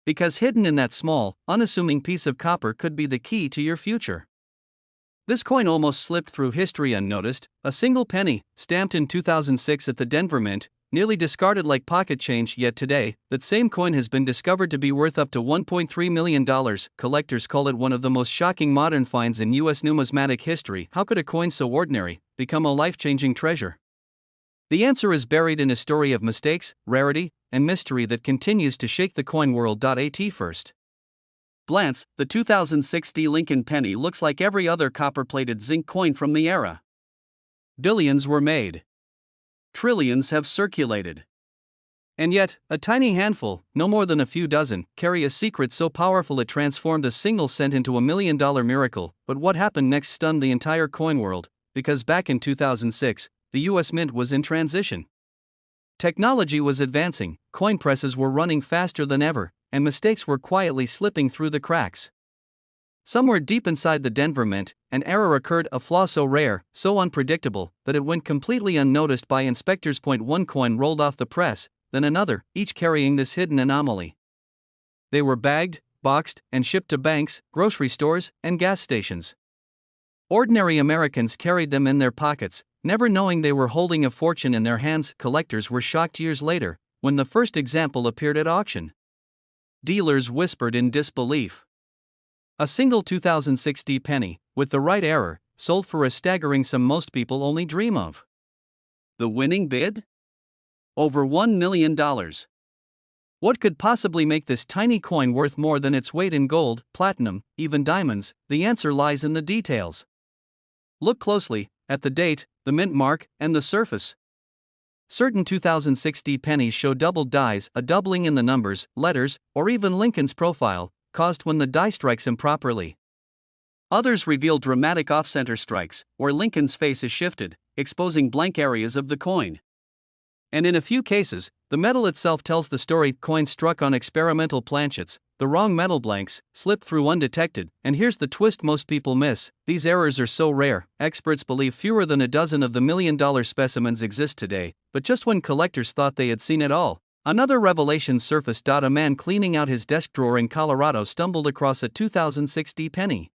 Because hidden in that small, unassuming piece of copper could be the key to your future. This coin almost slipped through history unnoticed, a single penny, stamped in 2006 at the Denver Mint, nearly discarded like pocket change. Yet today, that same coin has been discovered to be worth up to $1.3 million. Collectors call it one of the most shocking modern finds in U.S. numismatic history. How could a coin so ordinary become a life-changing treasure? The answer is buried in a story of mistakes, rarity, and mystery that continues to shake the coin world. At first glance, the 2006 Lincoln penny looks like every other copper-plated zinc coin from the era. Billions were made. Trillions have circulated. And yet, a tiny handful, no more than a few dozen, carry a secret so powerful it transformed a single cent into $1 million miracle. But what happened next stunned the entire coin world, because back in 2006, the US Mint was in transition. Technology was advancing, coin presses were running faster than ever, and mistakes were quietly slipping through the cracks. Somewhere deep inside the Denver Mint, an error occurred, a flaw so rare, so unpredictable, that it went completely unnoticed by inspectors. One coin rolled off the press, then another, each carrying this hidden anomaly. They were bagged, boxed, and shipped to banks, grocery stores, and gas stations. Ordinary Americans carried them in their pockets, never knowing they were holding a fortune in their hands. Collectors were shocked years later, when the first example appeared at auction. Dealers whispered in disbelief. A single 2060 penny, with the right error, sold for a staggering sum most people only dream of. The winning bid? Over $1 million. What could possibly make this tiny coin worth more than its weight in gold, platinum, even diamonds? The answer lies in the details. Look closely at the date, the mint mark, and the surface. Certain 2060 pennies show doubled dies, a doubling in the numbers, letters, or even Lincoln's profile, caused when the die strikes improperly. Others reveal dramatic off-center strikes, where Lincoln's face is shifted, exposing blank areas of the coin. And in a few cases, the metal itself tells the story. Coins struck on experimental planchets, the wrong metal blanks, slip through undetected. And here's the twist most people miss: these errors are so rare, experts believe fewer than a dozen of the $1 million specimens exist today. But just when collectors thought they had seen it all, another revelation surfaced. A man cleaning out his desk drawer in Colorado stumbled across a 2060 penny.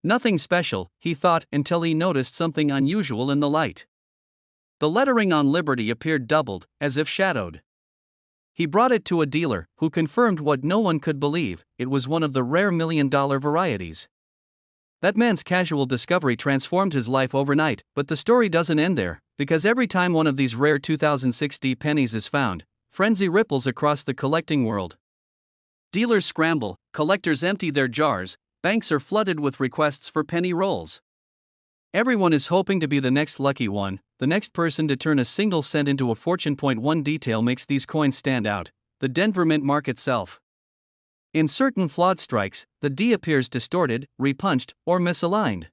Nothing special, he thought, until he noticed something unusual in the light. The lettering on Liberty appeared doubled, as if shadowed. He brought it to a dealer, who confirmed what no one could believe: it was one of the rare $1 million varieties. That man's casual discovery transformed his life overnight. But the story doesn't end there, because every time one of these rare 2060 pennies is found, frenzy ripples across the collecting world. Dealers scramble, collectors empty their jars, banks are flooded with requests for penny rolls. Everyone is hoping to be the next lucky one, the next person to turn a single cent into a fortune. One detail makes these coins stand out: the Denver Mint mark itself. In certain flawed strikes, the D appears distorted, repunched, or misaligned.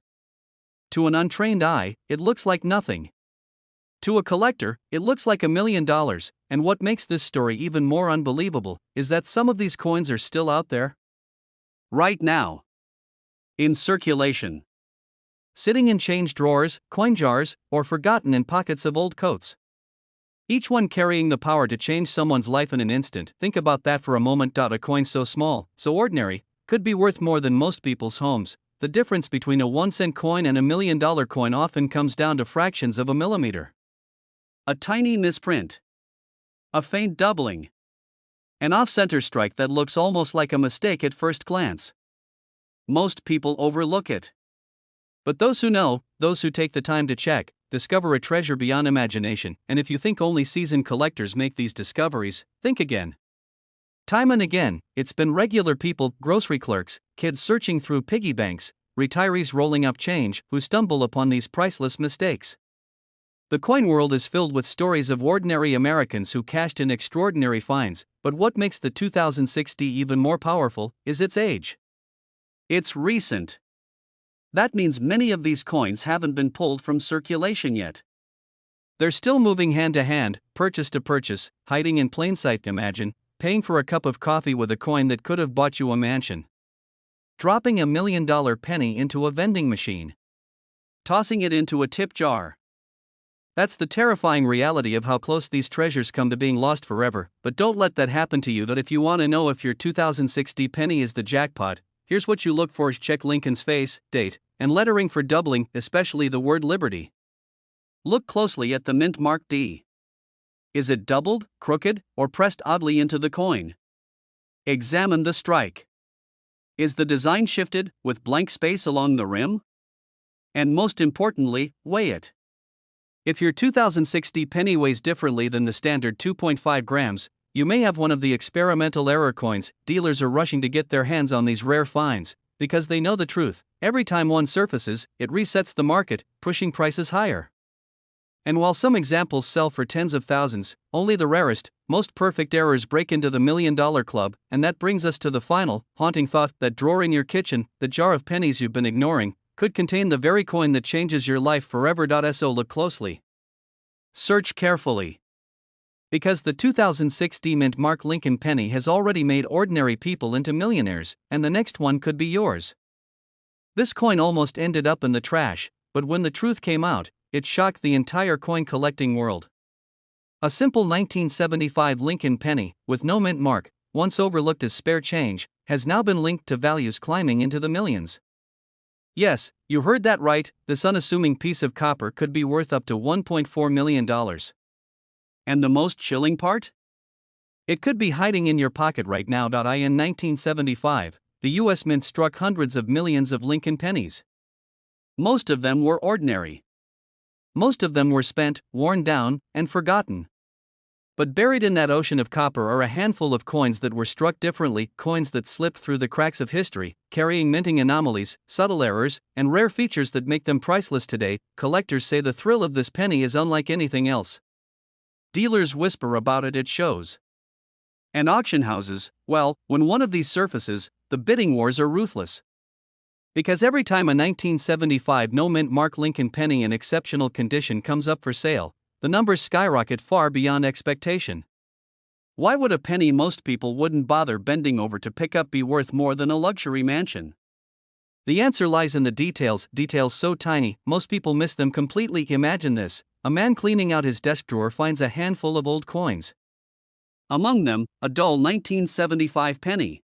To an untrained eye, it looks like nothing. To a collector, it looks like $1 million. And what makes this story even more unbelievable is that some of these coins are still out there. Right now. In circulation. Sitting in change drawers, coin jars, or forgotten in pockets of old coats. Each one carrying the power to change someone's life in an instant. Think about that for a moment. A coin so small, so ordinary, could be worth more than most people's homes. The difference between a 1-cent coin and $1 million coin often comes down to fractions of a millimeter. A tiny misprint. A faint doubling. An off-center strike that looks almost like a mistake at first glance. Most people overlook it. But those who know, those who take the time to check, discover a treasure beyond imagination. And if you think only seasoned collectors make these discoveries, think again. Time and again, it's been regular people, grocery clerks, kids searching through piggy banks, retirees rolling up change, who stumble upon these priceless mistakes. The coin world is filled with stories of ordinary Americans who cashed in extraordinary finds. But what makes the 2060 even more powerful is its age. It's recent. That means many of these coins haven't been pulled from circulation yet. They're still moving hand to hand, purchase to purchase, hiding in plain sight. Imagine paying for a cup of coffee with a coin that could have bought you a mansion. Dropping $1 million penny into a vending machine. Tossing it into a tip jar. That's the terrifying reality of how close these treasures come to being lost forever. But don't let that happen to you. That if you want to know if your 2060 penny is the jackpot, here's what you look for: check Lincoln's face, date, and lettering for doubling, especially the word Liberty. Look closely at the mint mark D. Is it doubled, crooked, or pressed oddly into the coin? Examine the strike. Is the design shifted, with blank space along the rim? And most importantly, weigh it. If your 2060 penny weighs differently than the standard 2.5 grams, you may have one of the experimental error coins. Dealers are rushing to get their hands on these rare finds, because they know the truth: every time one surfaces, it resets the market, pushing prices higher. And while some examples sell for tens of thousands, only the rarest, most perfect errors break into the $1 million club, and that brings us to the final, haunting thought: that drawer in your kitchen, the jar of pennies you've been ignoring, could contain the very coin that changes your life forever. So look closely. Search carefully. Because the 2006 D-Mint Mark Lincoln penny has already made ordinary people into millionaires, and the next one could be yours. This coin almost ended up in the trash, but when the truth came out, it shocked the entire coin collecting world. A simple 1975 Lincoln penny, with no mint mark, once overlooked as spare change, has now been linked to values climbing into the millions. Yes, you heard that right, this unassuming piece of copper could be worth up to $1.4 million. And the most chilling part? It could be hiding in your pocket right now. In 1975, the US Mint struck hundreds of millions of Lincoln pennies. Most of them were ordinary. Most of them were spent, worn down, and forgotten. But buried in that ocean of copper are a handful of coins that were struck differently, coins that slipped through the cracks of history, carrying minting anomalies, subtle errors, and rare features that make them priceless today. Collectors say the thrill of this penny is unlike anything else. Dealers whisper about it at shows. And auction houses, well, when one of these surfaces, the bidding wars are ruthless. Because every time a 1975 no-mint Mark Lincoln penny in exceptional condition comes up for sale, the numbers skyrocket far beyond expectation. Why would a penny most people wouldn't bother bending over to pick up be worth more than a luxury mansion? The answer lies in the details so tiny, most people miss them completely. Imagine this: a man cleaning out his desk drawer finds a handful of old coins. Among them, a dull 1975 penny.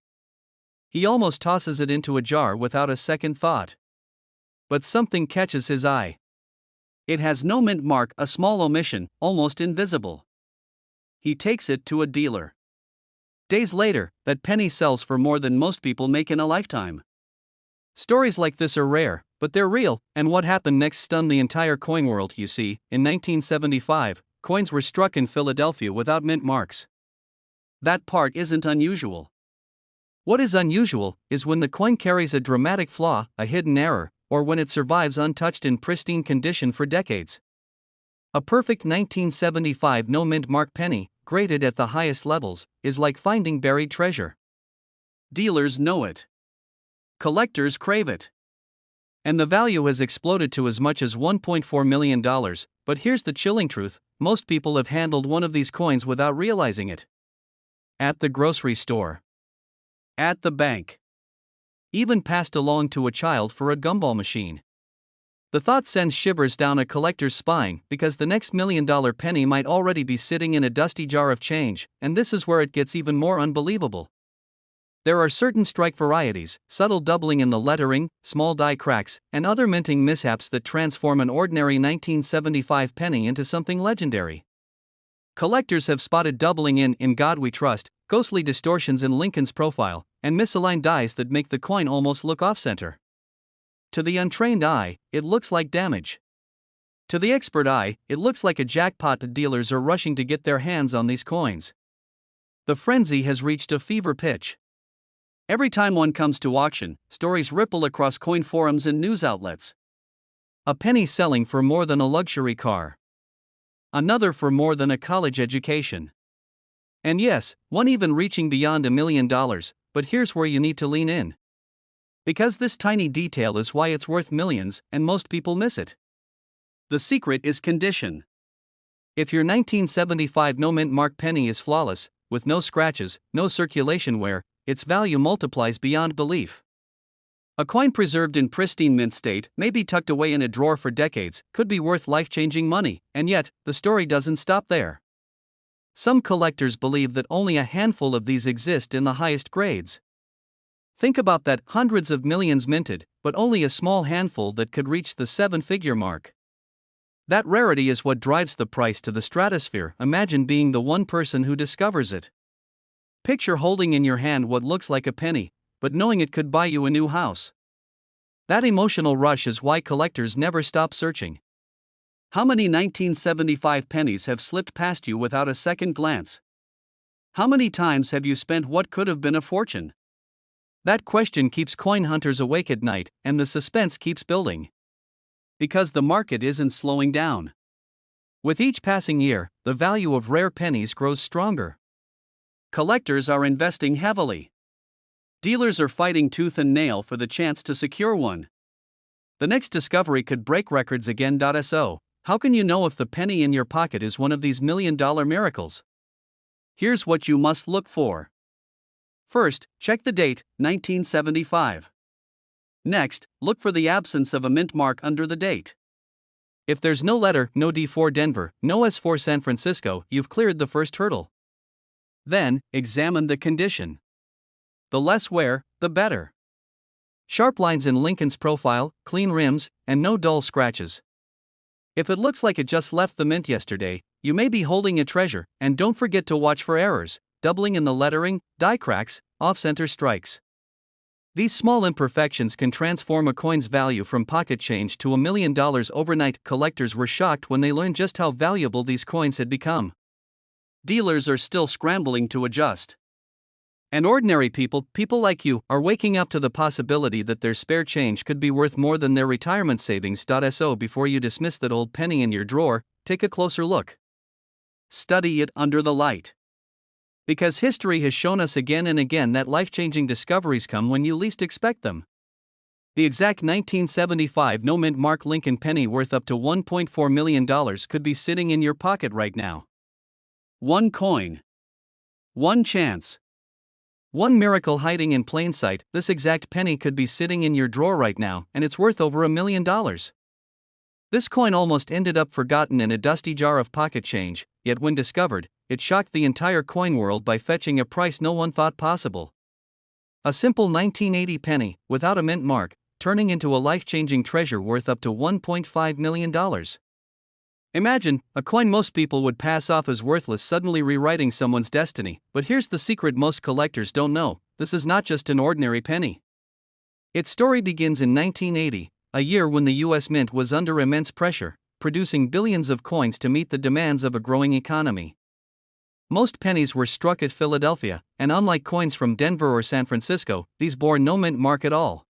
He almost tosses it into a jar without a second thought. But something catches his eye. It has no mint mark, a small omission, almost invisible. He takes it to a dealer. Days later, that penny sells for more than most people make in a lifetime. Stories like this are rare, but they're real, and what happened next stunned the entire coin world. You see, in 1975, coins were struck in Philadelphia without mint marks. That part isn't unusual. What is unusual is when the coin carries a dramatic flaw, a hidden error, or when it survives untouched in pristine condition for decades. A perfect 1975 no-mint mark penny, graded at the highest levels, is like finding buried treasure. Dealers know it. Collectors crave it. And the value has exploded to as much as $1.4 million, but here's the chilling truth: most people have handled one of these coins without realizing it. At the grocery store. At the bank. Even passed along to a child for a gumball machine. The thought sends shivers down a collector's spine, because the next $1 million penny might already be sitting in a dusty jar of change, and this is where it gets even more unbelievable. There are certain strike varieties, subtle doubling in the lettering, small die cracks, and other minting mishaps that transform an ordinary 1975 penny into something legendary. Collectors have spotted doubling in God We Trust, ghostly distortions in Lincoln's profile, and misaligned dies that make the coin almost look off-center. To the untrained eye, it looks like damage. To the expert eye, it looks like a jackpot. Dealers are rushing to get their hands on these coins. The frenzy has reached a fever pitch. Every time one comes to auction, stories ripple across coin forums and news outlets. A penny selling for more than a luxury car. Another for more than a college education. And yes, one even reaching beyond $1 million, but here's where you need to lean in. Because this tiny detail is why it's worth millions, and most people miss it. The secret is condition. If your 1975 no-mint mark penny is flawless, with no scratches, no circulation wear, its value multiplies beyond belief. A coin preserved in pristine mint state, maybe tucked away in a drawer for decades, could be worth life-changing money, and yet, the story doesn't stop there. Some collectors believe that only a handful of these exist in the highest grades. Think about that: hundreds of millions minted, but only a small handful that could reach the seven-figure mark. That rarity is what drives the price to the stratosphere. Imagine being the one person who discovers it. Picture holding in your hand what looks like a penny, but knowing it could buy you a new house. That emotional rush is why collectors never stop searching. How many 1975 pennies have slipped past you without a second glance? How many times have you spent what could have been a fortune? That question keeps coin hunters awake at night, and the suspense keeps building. Because the market isn't slowing down. With each passing year, the value of rare pennies grows stronger. Collectors are investing heavily. Dealers are fighting tooth and nail for the chance to secure one. The next discovery could break records again. So, how can you know if the penny in your pocket is one of these million-dollar miracles? Here's what you must look for. First, check the date, 1975. Next, look for the absence of a mint mark under the date. If there's no letter, no D for Denver, no S for San Francisco, you've cleared the first hurdle. Then, examine the condition. The less wear, the better. Sharp lines in Lincoln's profile, clean rims, and no dull scratches. If it looks like it just left the mint yesterday, you may be holding a treasure, and don't forget to watch for errors, doubling in the lettering, die cracks, off-center strikes. These small imperfections can transform a coin's value from pocket change to $1 million overnight. Collectors were shocked when they learned just how valuable these coins had become. Dealers are still scrambling to adjust. And ordinary people like you, are waking up to the possibility that their spare change could be worth more than their retirement savings. So before you dismiss that old penny in your drawer, take a closer look. Study it under the light. Because history has shown us again and again that life-changing discoveries come when you least expect them. The exact 1975 no-mint mark Lincoln penny worth up to $1.4 million could be sitting in your pocket right now. One coin. One chance. One miracle hiding in plain sight. This exact penny could be sitting in your drawer right now, and it's worth over $1 million. This coin almost ended up forgotten in a dusty jar of pocket change, yet when discovered, it shocked the entire coin world by fetching a price no one thought possible. A simple 1980 penny, without a mint mark, turning into a life-changing treasure worth up to $1.5 million. Imagine, a coin most people would pass off as worthless suddenly rewriting someone's destiny. But here's the secret most collectors don't know: this is not just an ordinary penny. Its story begins in 1980, a year when the US Mint was under immense pressure, producing billions of coins to meet the demands of a growing economy. Most pennies were struck at Philadelphia, and unlike coins from Denver or San Francisco, these bore no mint mark at all.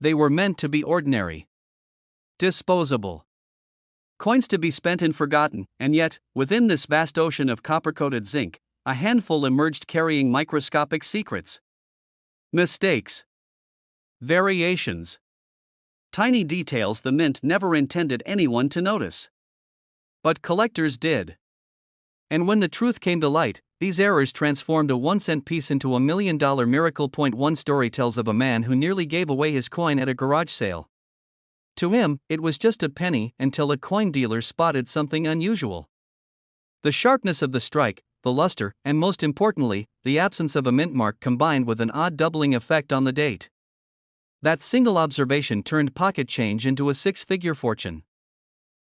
They were meant to be ordinary. Disposable. Coins to be spent and forgotten, and yet, within this vast ocean of copper-coated zinc, a handful emerged carrying microscopic secrets. Mistakes. Variations. Tiny details the mint never intended anyone to notice. But collectors did. And when the truth came to light, these errors transformed a 1-cent piece into $1 million miracle. One story tells of a man who nearly gave away his coin at a garage sale. To him, it was just a penny until a coin dealer spotted something unusual. The sharpness of the strike, the luster, and most importantly, the absence of a mint mark combined with an odd doubling effect on the date. That single observation turned pocket change into a six-figure fortune.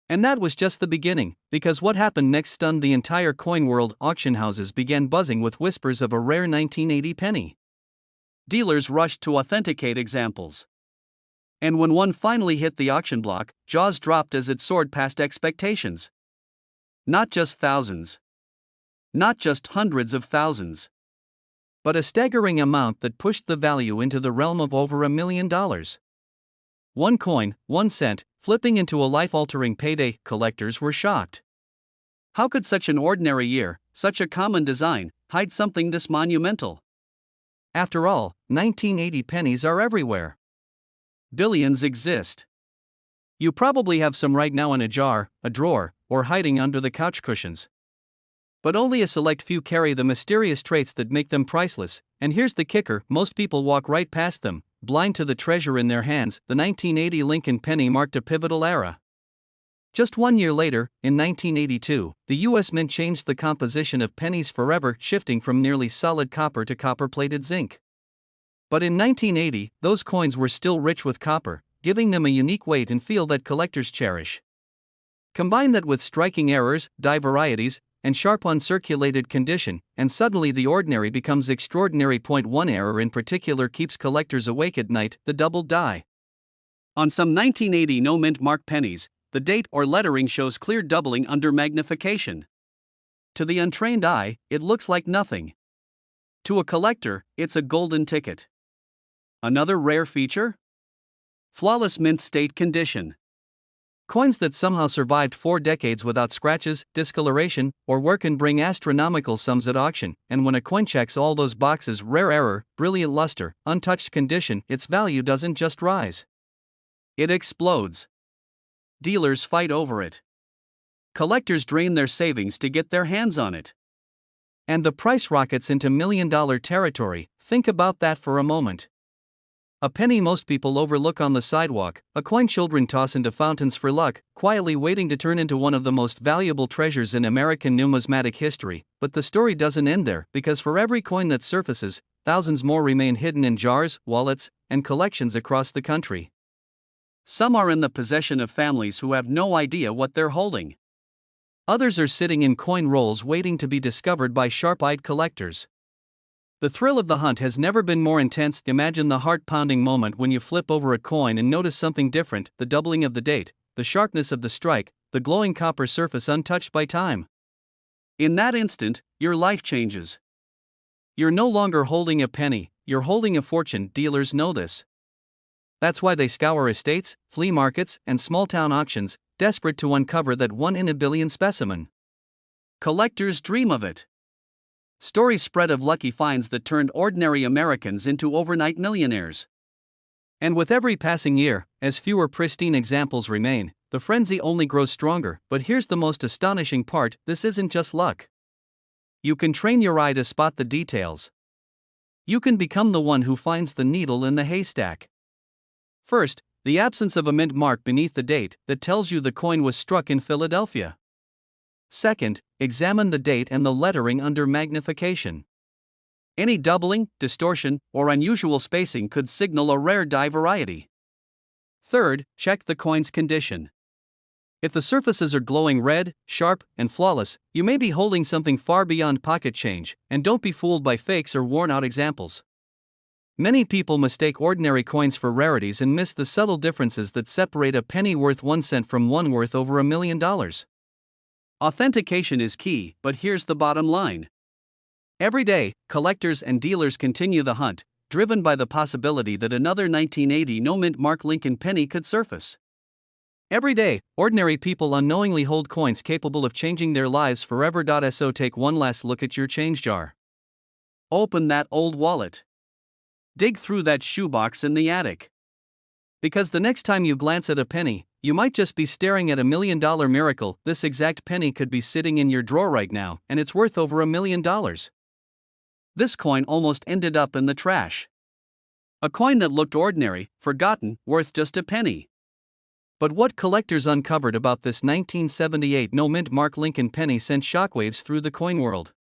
And that was just the beginning, because what happened next stunned the entire coin world. Auction houses began buzzing with whispers of a rare 1980 penny. Dealers rushed to authenticate examples. And when one finally hit the auction block, jaws dropped as it soared past expectations. Not just thousands. Not just hundreds of thousands. But a staggering amount that pushed the value into the realm of over $1 million. One coin, 1 cent, flipping into a life-altering payday. Collectors were shocked. How could such an ordinary year, such a common design, hide something this monumental? After all, 1980 pennies are everywhere. Billions exist. You probably have some right now in a jar, a drawer, or hiding under the couch cushions. But only a select few carry the mysterious traits that make them priceless, and here's the kicker: most people walk right past them, blind to the treasure in their hands. The 1980 Lincoln penny marked a pivotal era. Just 1 year later, in 1982, the US Mint changed the composition of pennies forever, shifting from nearly solid copper to copper-plated zinc. But in 1980, those coins were still rich with copper, giving them a unique weight and feel that collectors cherish. Combine that with striking errors, die varieties, and sharp uncirculated condition, and suddenly the ordinary becomes extraordinary. One error in particular keeps collectors awake at night: the doubled die. On some 1980 no-mint mark pennies, the date or lettering shows clear doubling under magnification. To the untrained eye, it looks like nothing. To a collector, it's a golden ticket. Another rare feature? Flawless mint state condition. Coins that somehow survived 4 decades without scratches, discoloration, or wear can bring astronomical sums at auction, and when a coin checks all those boxes, rare error, brilliant luster, untouched condition, its value doesn't just rise. It explodes. Dealers fight over it. Collectors drain their savings to get their hands on it. And the price rockets into million-dollar territory. Think about that for a moment. A penny most people overlook on the sidewalk, a coin children toss into fountains for luck, quietly waiting to turn into one of the most valuable treasures in American numismatic history. But the story doesn't end there, because for every coin that surfaces, thousands more remain hidden in jars, wallets, and collections across the country. Some are in the possession of families who have no idea what they're holding. Others are sitting in coin rolls waiting to be discovered by sharp-eyed collectors. The thrill of the hunt has never been more intense. Imagine the heart-pounding moment when you flip over a coin and notice something different, the doubling of the date, the sharpness of the strike, the glowing copper surface untouched by time. In that instant, your life changes. You're no longer holding a penny, you're holding a fortune. Dealers know this. That's why they scour estates, flea markets, and small-town auctions, desperate to uncover that 1 in a billion specimen. Collectors dream of it. Stories spread of lucky finds that turned ordinary Americans into overnight millionaires. And with every passing year, as fewer pristine examples remain, the frenzy only grows stronger. But here's the most astonishing part: this isn't just luck. You can train your eye to spot the details. You can become the one who finds the needle in the haystack. First, the absence of a mint mark beneath the date that tells you the coin was struck in Philadelphia. Second, examine the date and the lettering under magnification. Any doubling, distortion, or unusual spacing could signal a rare die variety. Third, check the coin's condition. If the surfaces are glowing red, sharp, and flawless, you may be holding something far beyond pocket change, and don't be fooled by fakes or worn-out examples. Many people mistake ordinary coins for rarities and miss the subtle differences that separate a penny worth 1 cent from one worth over $1 million. Authentication is key, but here's the bottom line. Every day, collectors and dealers continue the hunt, driven by the possibility that another 1980 no-mint mark Lincoln penny could surface. Every day, ordinary people unknowingly hold coins capable of changing their lives forever. So take one last look at your change jar. Open that old wallet. Dig through that shoebox in the attic. Because the next time you glance at a penny, you might just be staring at $1 million miracle. This exact penny could be sitting in your drawer right now, and it's worth over $1 million. This coin almost ended up in the trash. A coin that looked ordinary, forgotten, worth just a penny. But what collectors uncovered about this 1978 no-mint mark Lincoln penny sent shockwaves through the coin world.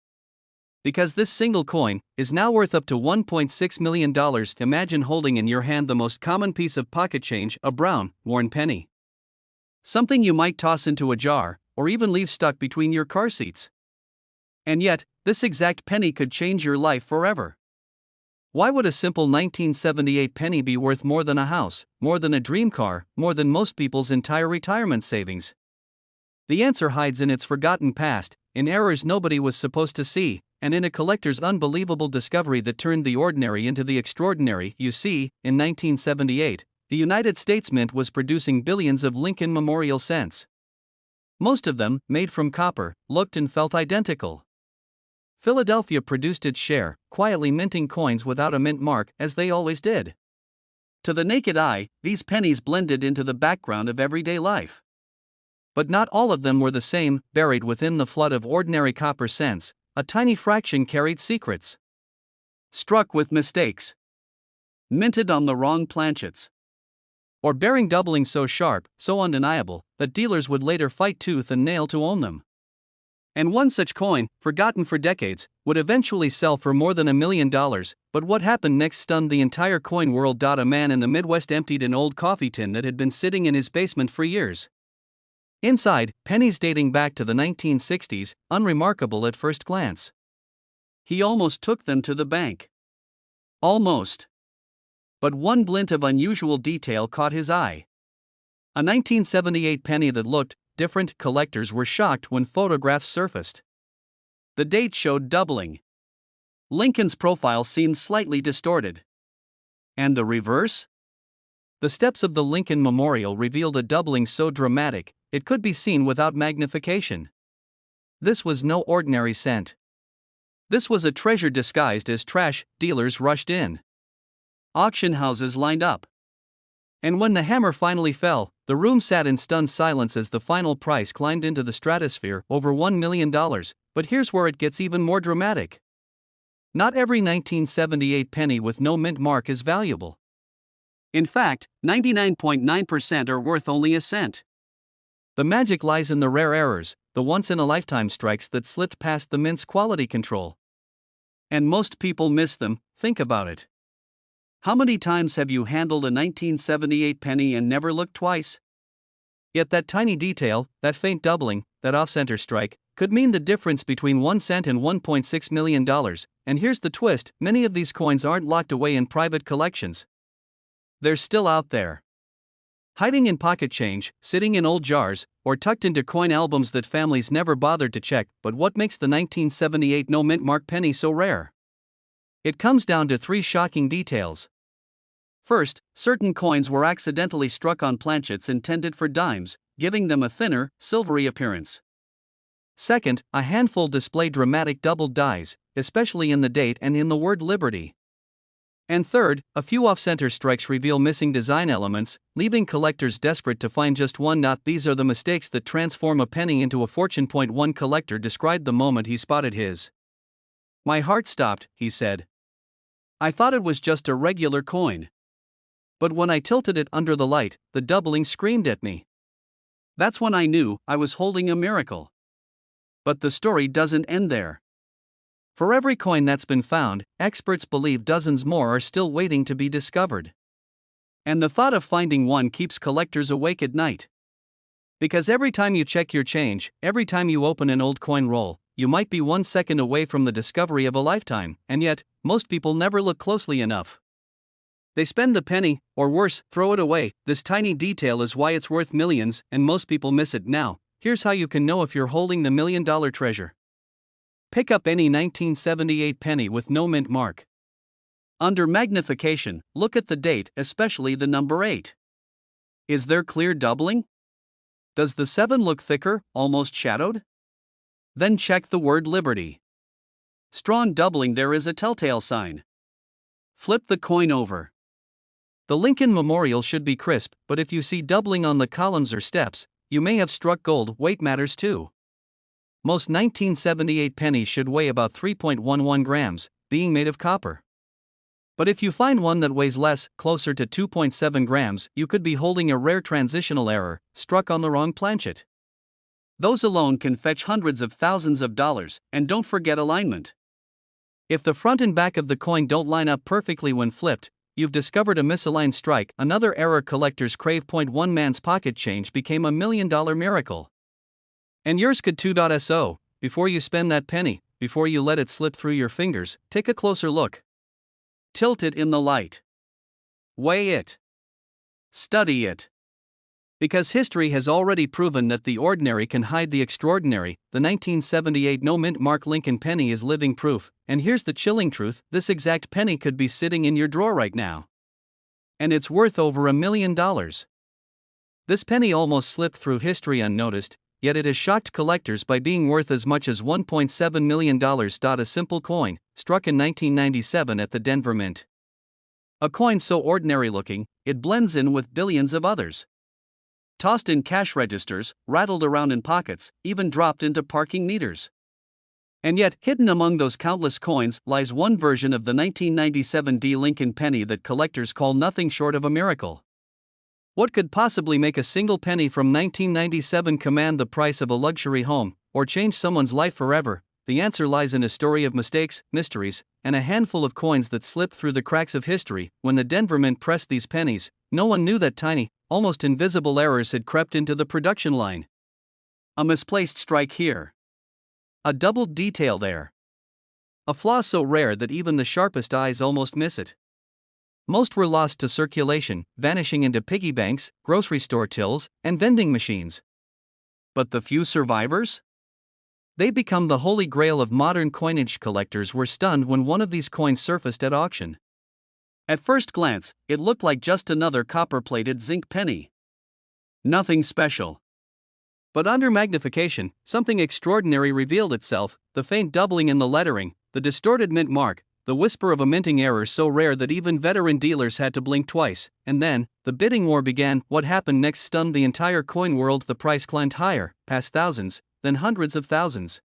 Because this single coin is now worth up to $1.6 million. Imagine holding in your hand the most common piece of pocket change, a brown, worn penny. Something you might toss into a jar, or even leave stuck between your car seats. And yet, this exact penny could change your life forever. Why would a simple 1978 penny be worth more than a house, more than a dream car, more than most people's entire retirement savings? The answer hides in its forgotten past, in errors nobody was supposed to see, and in a collector's unbelievable discovery that turned the ordinary into the extraordinary. You see, in 1978, the United States Mint was producing billions of Lincoln Memorial cents. Most of them, made from copper, looked and felt identical. Philadelphia produced its share, quietly minting coins without a mint mark, as they always did. To the naked eye, these pennies blended into the background of everyday life. But not all of them were the same. Buried within the flood of ordinary copper cents, a tiny fraction carried secrets. Struck with mistakes. Minted on the wrong planchets. Or bearing doubling so sharp, so undeniable, that dealers would later fight tooth and nail to own them. And one such coin, forgotten for decades, would eventually sell for more than $1 million. But what happened next stunned the entire coin world. A man in the Midwest emptied an old coffee tin that had been sitting in his basement for years. Inside, pennies dating back to the 1960s, unremarkable at first glance. He almost took them to the bank. Almost. But one glint of unusual detail caught his eye. A 1978 penny that looked different. Collectors were shocked when photographs surfaced. The date showed doubling. Lincoln's profile seemed slightly distorted. And the reverse? The steps of the Lincoln Memorial revealed a doubling so dramatic, it could be seen without magnification. This was no ordinary cent. This was a treasure disguised as trash. Dealers rushed in. Auction houses lined up. And when the hammer finally fell, the room sat in stunned silence as the final price climbed into the stratosphere, over $1 million. But here's where it gets even more dramatic. Not every 1978 penny with no mint mark is valuable. In fact, 99.9% are worth only a cent. The magic lies in the rare errors, the once-in-a-lifetime strikes that slipped past the mint's quality control. And most people miss them. Think about it. How many times have you handled a 1978 penny and never looked twice? Yet that tiny detail, that faint doubling, that off-center strike, could mean the difference between 1 cent and $1.6 million. And here's the twist: many of these coins aren't locked away in private collections. They're still out there. Hiding in pocket change, sitting in old jars, or tucked into coin albums that families never bothered to check. But what makes the 1978 no mint mark penny so rare? It comes down to 3 shocking details. First, certain coins were accidentally struck on planchets intended for dimes, giving them a thinner, silvery appearance. Second, a handful display dramatic doubled dies, especially in the date and in the word liberty. And third, a few off-center strikes reveal missing design elements, leaving collectors desperate to find just one. These are the mistakes that transform a penny into a fortune. One collector described the moment he spotted his. "My heart stopped," he said. "I thought it was just a regular coin. But when I tilted it under the light, the doubling screamed at me. That's when I knew I was holding a miracle." But the story doesn't end there. For every coin that's been found, experts believe dozens more are still waiting to be discovered. And the thought of finding one keeps collectors awake at night. Because every time you check your change, every time you open an old coin roll, you might be 1 second away from the discovery of a lifetime. And yet, most people never look closely enough. They spend the penny, or worse, throw it away. This tiny detail is why it's worth millions, and most people miss it. Now, here's how you can know if you're holding the $1 million treasure. Pick up any 1978 penny with no mint mark. Under magnification, look at the date, especially the number 8. Is there clear doubling? Does the 7 look thicker, almost shadowed? Then check the word liberty. Strong doubling, there is a telltale sign. Flip the coin over. The Lincoln Memorial should be crisp, but if you see doubling on the columns or steps, you may have struck gold. Weight matters too. Most 1978 pennies should weigh about 3.11 grams, being made of copper. But if you find one that weighs less, closer to 2.7 grams, you could be holding a rare transitional error, struck on the wrong planchet. Those alone can fetch hundreds of thousands of dollars, and don't forget alignment. If the front and back of the coin don't line up perfectly when flipped, you've discovered a misaligned strike. Another error collectors crave. One man's pocket change became a $1 million miracle. And yours could too. So, before you spend that penny, before you let it slip through your fingers, take a closer look. Tilt it in the light. Weigh it. Study it. Because history has already proven that the ordinary can hide the extraordinary. The 1978 no mint mark Lincoln penny is living proof. And here's the chilling truth: this exact penny could be sitting in your drawer right now. And it's worth over $1 million. This penny almost slipped through history unnoticed, yet it has shocked collectors by being worth as much as $1.7 million. A simple coin, struck in 1997 at the Denver Mint. A coin so ordinary looking, it blends in with billions of others. Tossed in cash registers, rattled around in pockets, even dropped into parking meters. And yet, hidden among those countless coins, lies one version of the 1997 Lincoln penny that collectors call nothing short of a miracle. What could possibly make a single penny from 1997 command the price of a luxury home, or change someone's life forever? The answer lies in a story of mistakes, mysteries, and a handful of coins that slipped through the cracks of history. When the Denver Mint pressed these pennies, no one knew that tiny, almost invisible errors had crept into the production line. A misplaced strike here. A doubled detail there. A flaw so rare that even the sharpest eyes almost miss it. Most were lost to circulation, vanishing into piggy banks, grocery store tills, and vending machines. But the few survivors? They become the holy grail of modern coinage. Collectors were stunned when one of these coins surfaced at auction. At first glance, it looked like just another copper-plated zinc penny. Nothing special. But under magnification, something extraordinary revealed itself: the faint doubling in the lettering, the distorted mint mark, the whisper of a minting error so rare that even veteran dealers had to blink twice, and then, the bidding war began. What happened next stunned the entire coin world. The price climbed higher, past thousands, then hundreds of thousands.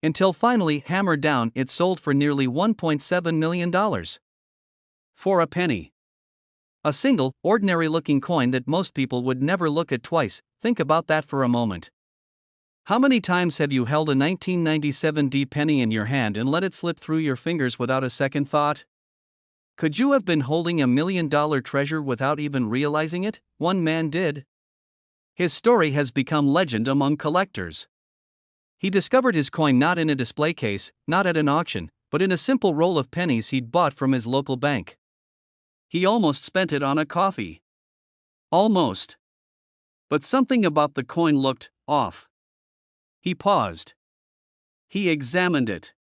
Until finally, hammered down, it sold for nearly $1.7 million. For a penny. A single, ordinary-looking coin that most people would never look at twice. Think about that for a moment. How many times have you held a 1997 D penny in your hand and let it slip through your fingers without a second thought? Could you have been holding $1 million treasure without even realizing it? One man did. His story has become legend among collectors. He discovered his coin not in a display case, not at an auction, but in a simple roll of pennies he'd bought from his local bank. He almost spent it on a coffee. Almost. But something about the coin looked off. He paused. He examined it.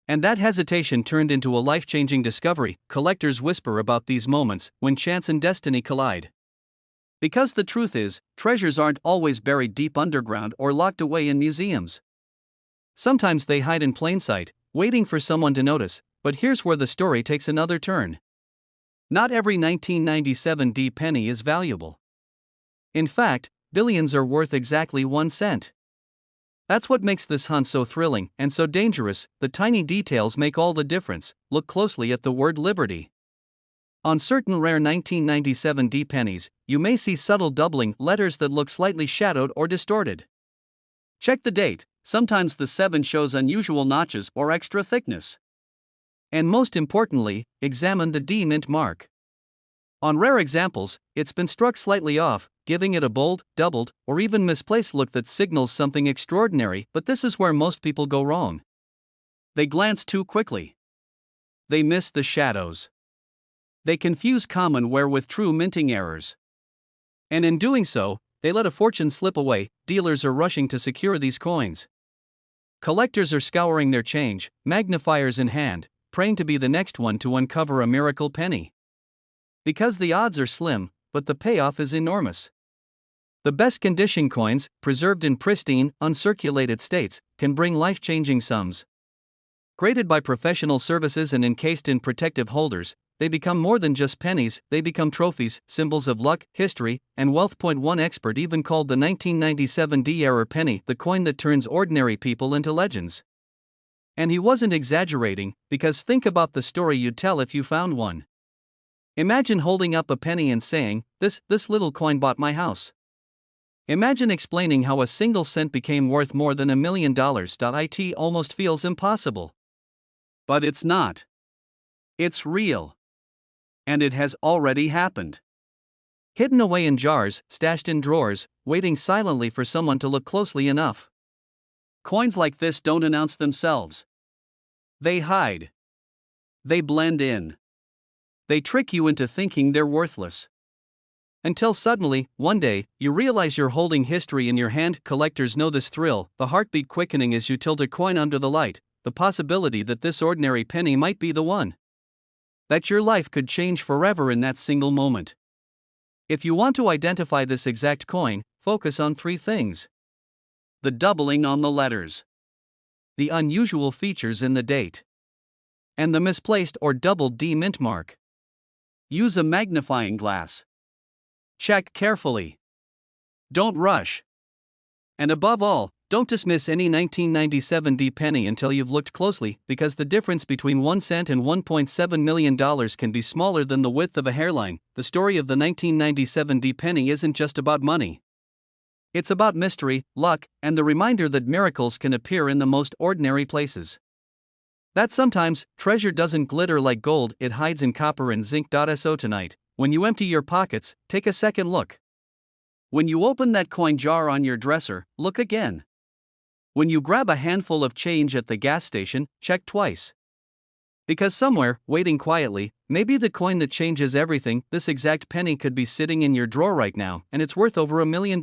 And that hesitation turned into a life-changing discovery. Collectors whisper about these moments when chance and destiny collide. Because the truth is, treasures aren't always buried deep underground or locked away in museums. Sometimes they hide in plain sight, waiting for someone to notice. But here's where the story takes another turn. Not every 1997 D penny is valuable. In fact, billions are worth exactly 1 cent. That's what makes this hunt so thrilling and so dangerous. The tiny details make all the difference. Look closely at the word liberty. On certain rare 1997 D pennies, you may see subtle doubling, letters that look slightly shadowed or distorted. Check the date. Sometimes the 7 shows unusual notches or extra thickness. And most importantly, examine the D mint mark. On rare examples, it's been struck slightly off, giving it a bold, doubled, or even misplaced look that signals something extraordinary. But this is where most people go wrong. They glance too quickly. They miss the shadows. They confuse common wear with true minting errors. And in doing so, they let a fortune slip away. Dealers are rushing to secure these coins. Collectors are scouring their change, magnifiers in hand, praying to be the next one to uncover a miracle penny. Because the odds are slim, but the payoff is enormous. The best condition coins, preserved in pristine, uncirculated states, can bring life-changing sums. Graded by professional services and encased in protective holders, they become more than just pennies. They become trophies, symbols of luck, history, and wealth. One expert even called the 1997 D error penny the coin that turns ordinary people into legends. And he wasn't exaggerating, because think about the story you'd tell if you found one. Imagine holding up a penny and saying, this little coin bought my house. Imagine explaining how a single cent became worth more than $1 million. It almost feels impossible. But it's not. It's real. And it has already happened. Hidden away in jars, stashed in drawers, waiting silently for someone to look closely enough. Coins like this don't announce themselves. They hide. They blend in. They trick you into thinking they're worthless. Until suddenly, one day, you realize you're holding history in your hand. Collectors know this thrill, the heartbeat quickening as you tilt a coin under the light, the possibility that this ordinary penny might be the one. That your life could change forever in that single moment. If you want to identify this exact coin, focus on 3 things. The doubling on the letters. The unusual features in the date. And the misplaced or doubled D mint mark. Use a magnifying glass. Check carefully. Don't rush. And above all, don't dismiss any 1997 D penny until you've looked closely, because the difference between 1 cent and $1.7 million can be smaller than the width of a hairline. The story of the 1997 D penny isn't just about money. It's about mystery, luck, and the reminder that miracles can appear in the most ordinary places. That sometimes, treasure doesn't glitter like gold, it hides in copper and zinc. So tonight, when you empty your pockets, take a second look. When you open that coin jar on your dresser, look again. When you grab a handful of change at the gas station, check twice. Because somewhere, waiting quietly, may be the coin that changes everything. This exact penny could be sitting in your drawer right now, and it's worth over $1 million.